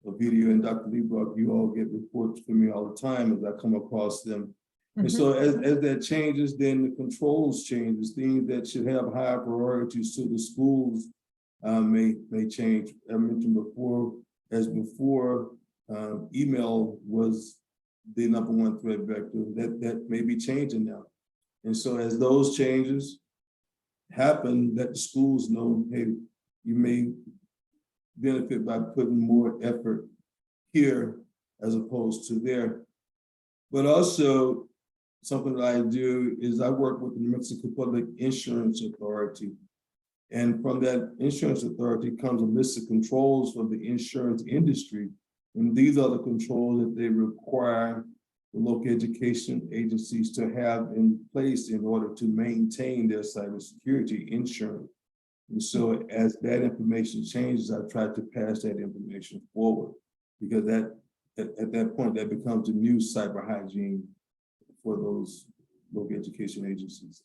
Elythia and Dr. Liebrock, you all get reports from me all the time as I come across them. And so as that changes, then the controls changes. Things that should have higher priorities to the schools may change. I mentioned before, email was the #1 threat vector. That may be changing now. And so as those changes happen, let the schools know, hey, you may benefit by putting more effort here as opposed to there. But also, something that I do is I work with the New Mexico Public Insurance Authority. And from that insurance authority comes a list of controls for the insurance industry. And these are the controls that they require the local education agencies to have in place in order to maintain their cybersecurity insurance. And so as that information changes, I try to pass that information forward, because that at that point, that becomes a new cyber hygiene for those local education agencies.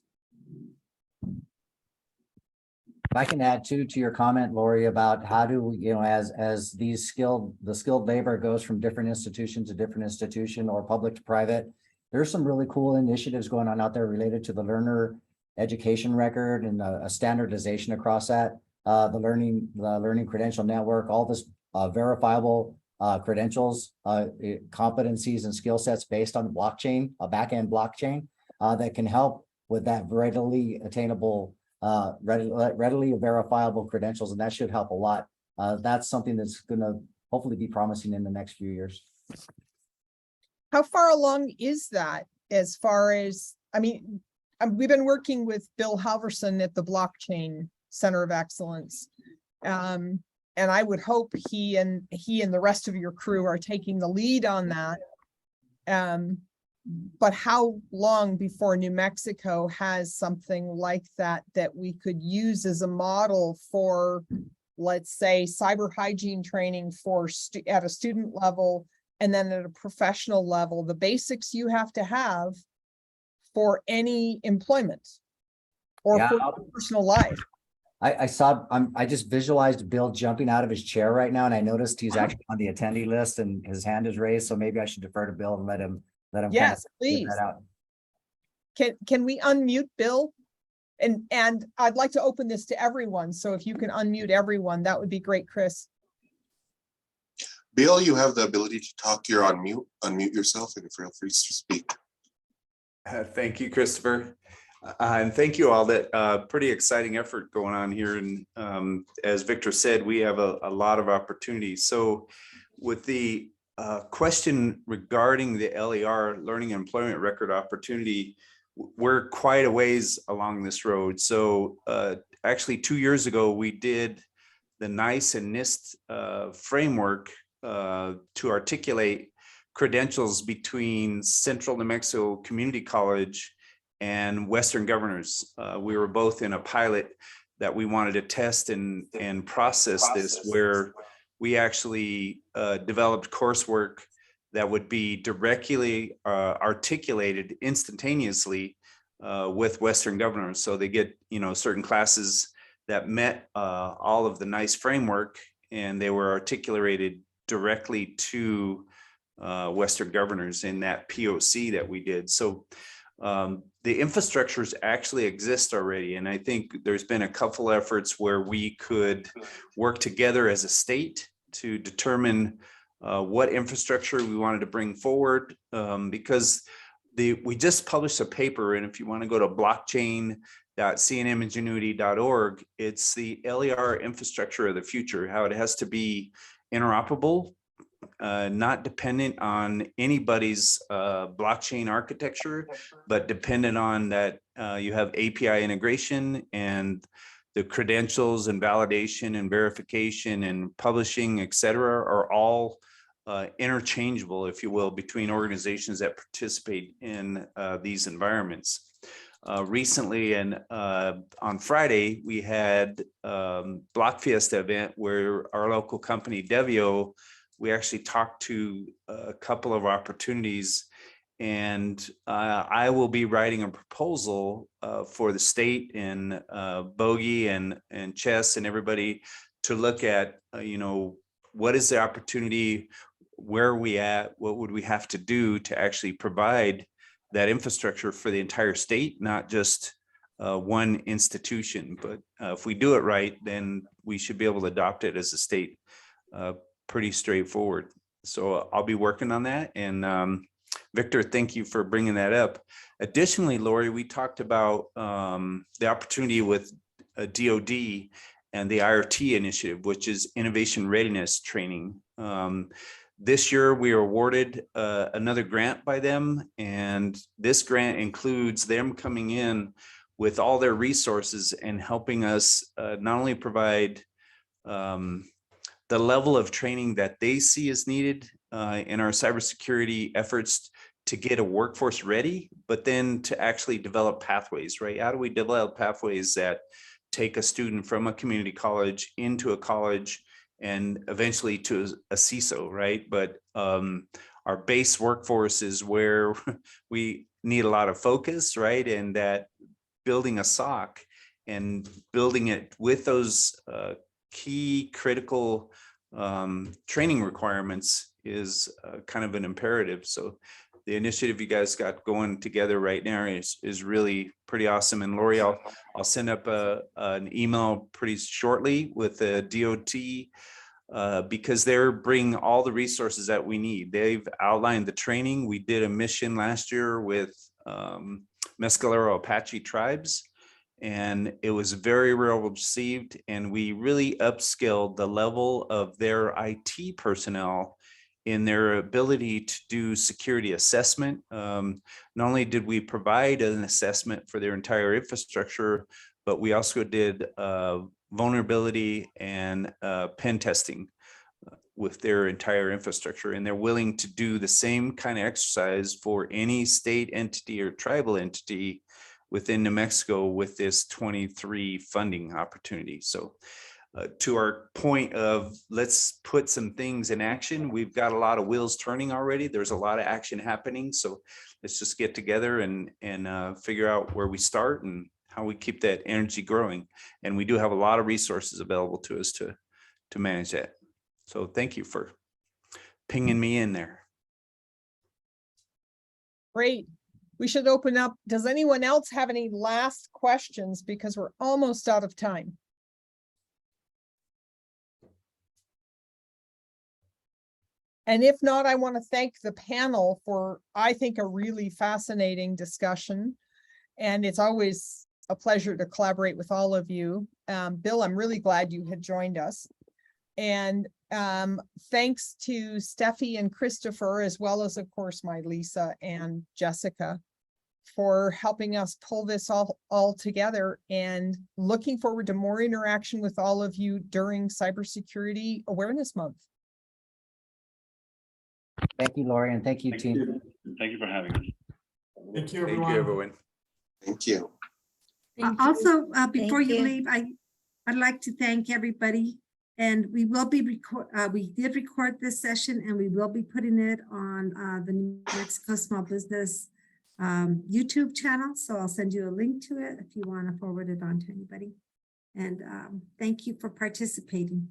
If I can add to your comment, Lorie, about how do we, as the skilled labor goes from different institution to different institution or public to private, there's some really cool initiatives going on out there related to the learner education record and a standardization across that, the learning credential network, all this verifiable credentials, competencies and skill sets based on blockchain, a back-end blockchain that can help with that readily attainable, readily verifiable credentials, and that should help a lot. That's something that's going to hopefully be promising in the next few years. How far along is that as far as, I mean, we've been working with Bill Halverson at the Blockchain Center of Excellence. And I would hope he and the rest of your crew are taking the lead on that. But how long before New Mexico has something like that we could use as a model for, let's say, cyber hygiene training for at a student level, and then at a professional level, the basics you have to have for any employment or for personal life? I just visualized Bill jumping out of his chair right now, and I noticed he's actually on the attendee list and his hand is raised. So maybe I should defer to Bill and let him. Yes, please. That out. Can we unmute Bill? And I'd like to open this to everyone. So if you can unmute everyone, that would be great, Chris. Bill, you have the ability to talk. You're on mute. Unmute yourself and feel free to speak. Thank you, Christopher. And thank you all. That pretty exciting effort going on here. And as Victor said, we have a lot of opportunities. So with the question regarding the LER, Learning and Employment Record Opportunity, we're quite a ways along this road. So actually 2 years ago, we did the NIST and NIST framework to articulate credentials between Central New Mexico Community College and Western Governors. We were both in a pilot that we wanted to test and process this, where we actually developed coursework that would be directly articulated instantaneously with Western Governors. So they get, certain classes that met all of the NICE framework, and they were articulated directly to Western Governors in that POC that we did. So the infrastructures actually exist already. And I think there's been a couple efforts where we could work together as a state to determine what infrastructure we wanted to bring forward, because we just published a paper, and if you want to go to blockchain.cnmingenuity.org, it's the LER infrastructure of the future, how it has to be interoperable, not dependent on anybody's blockchain architecture, but dependent on that you have API integration, and the credentials and validation and verification and publishing, et cetera, are all interchangeable, if you will, between organizations that participate in these environments. Recently, and on Friday, we had Block Fiesta event where our local company, Devio, we actually talked to a couple of opportunities, and I will be writing a proposal for the state and Bogey and Chess and everybody to look at, what is the opportunity, where are we at, what would we have to do to actually provide that infrastructure for the entire state, not just one institution. But if we do it right, then we should be able to adopt it as a state. Pretty straightforward. So I'll be working on that. And Victor, thank you for bringing that up. Additionally, Lorie, we talked about the opportunity with DOD and the IRT initiative, which is innovation readiness training. This year, we were awarded another grant by them, and this grant includes them coming in with all their resources and helping us not only provide the level of training that they see as needed in our cybersecurity efforts to get a workforce ready, but then to actually develop pathways, right? How do we develop pathways that take a student from a community college into a college and eventually to a CISO, right? But our base workforce is where we need a lot of focus, right? And that building a SOC and building it with those key critical training requirements is kind of an imperative. So the initiative you guys got going together right now is really pretty awesome. And Lorie, I'll send up an email pretty shortly with the DOT because they're bringing all the resources that we need. They've outlined the training. We did a mission last year with Mescalero Apache tribes, and it was very well received. And we really upskilled the level of their IT personnel in their ability to do security assessment. Not only did we provide an assessment for their entire infrastructure, but we also did vulnerability and pen testing with their entire infrastructure. And they're willing to do the same kind of exercise for any state entity or tribal entity within New Mexico with this 23 funding opportunity. So to our point of let's put some things in action, we've got a lot of wheels turning already. There's a lot of action happening. So let's just get together and figure out where we start and how we keep that energy growing. And we do have a lot of resources available to us to manage that. So thank you for pinging me in there. Great. We should open up. Does anyone else have any last questions? Because we're almost out of time. And if not, I want to thank the panel for, I think, a really fascinating discussion. And it's always a pleasure to collaborate with all of you. Bill, I'm really glad you had joined us. And thanks to Steffi and Christopher, as well as, of course, my Lisa and Jessica, for helping us pull this all together, and looking forward to more interaction with all of you during Cybersecurity Awareness Month. Thank you, Lorie, and thank you, team. Thank you for having us. Thank you, Thank everyone. you, everyone. Thank you. Also, before you you. leave, I'd like to thank everybody. And we will be we did record this session, and we will be putting it on the New Mexico Small Business YouTube channel. So I'll send you a link to it if you want to forward it on to anybody. And thank you for participating.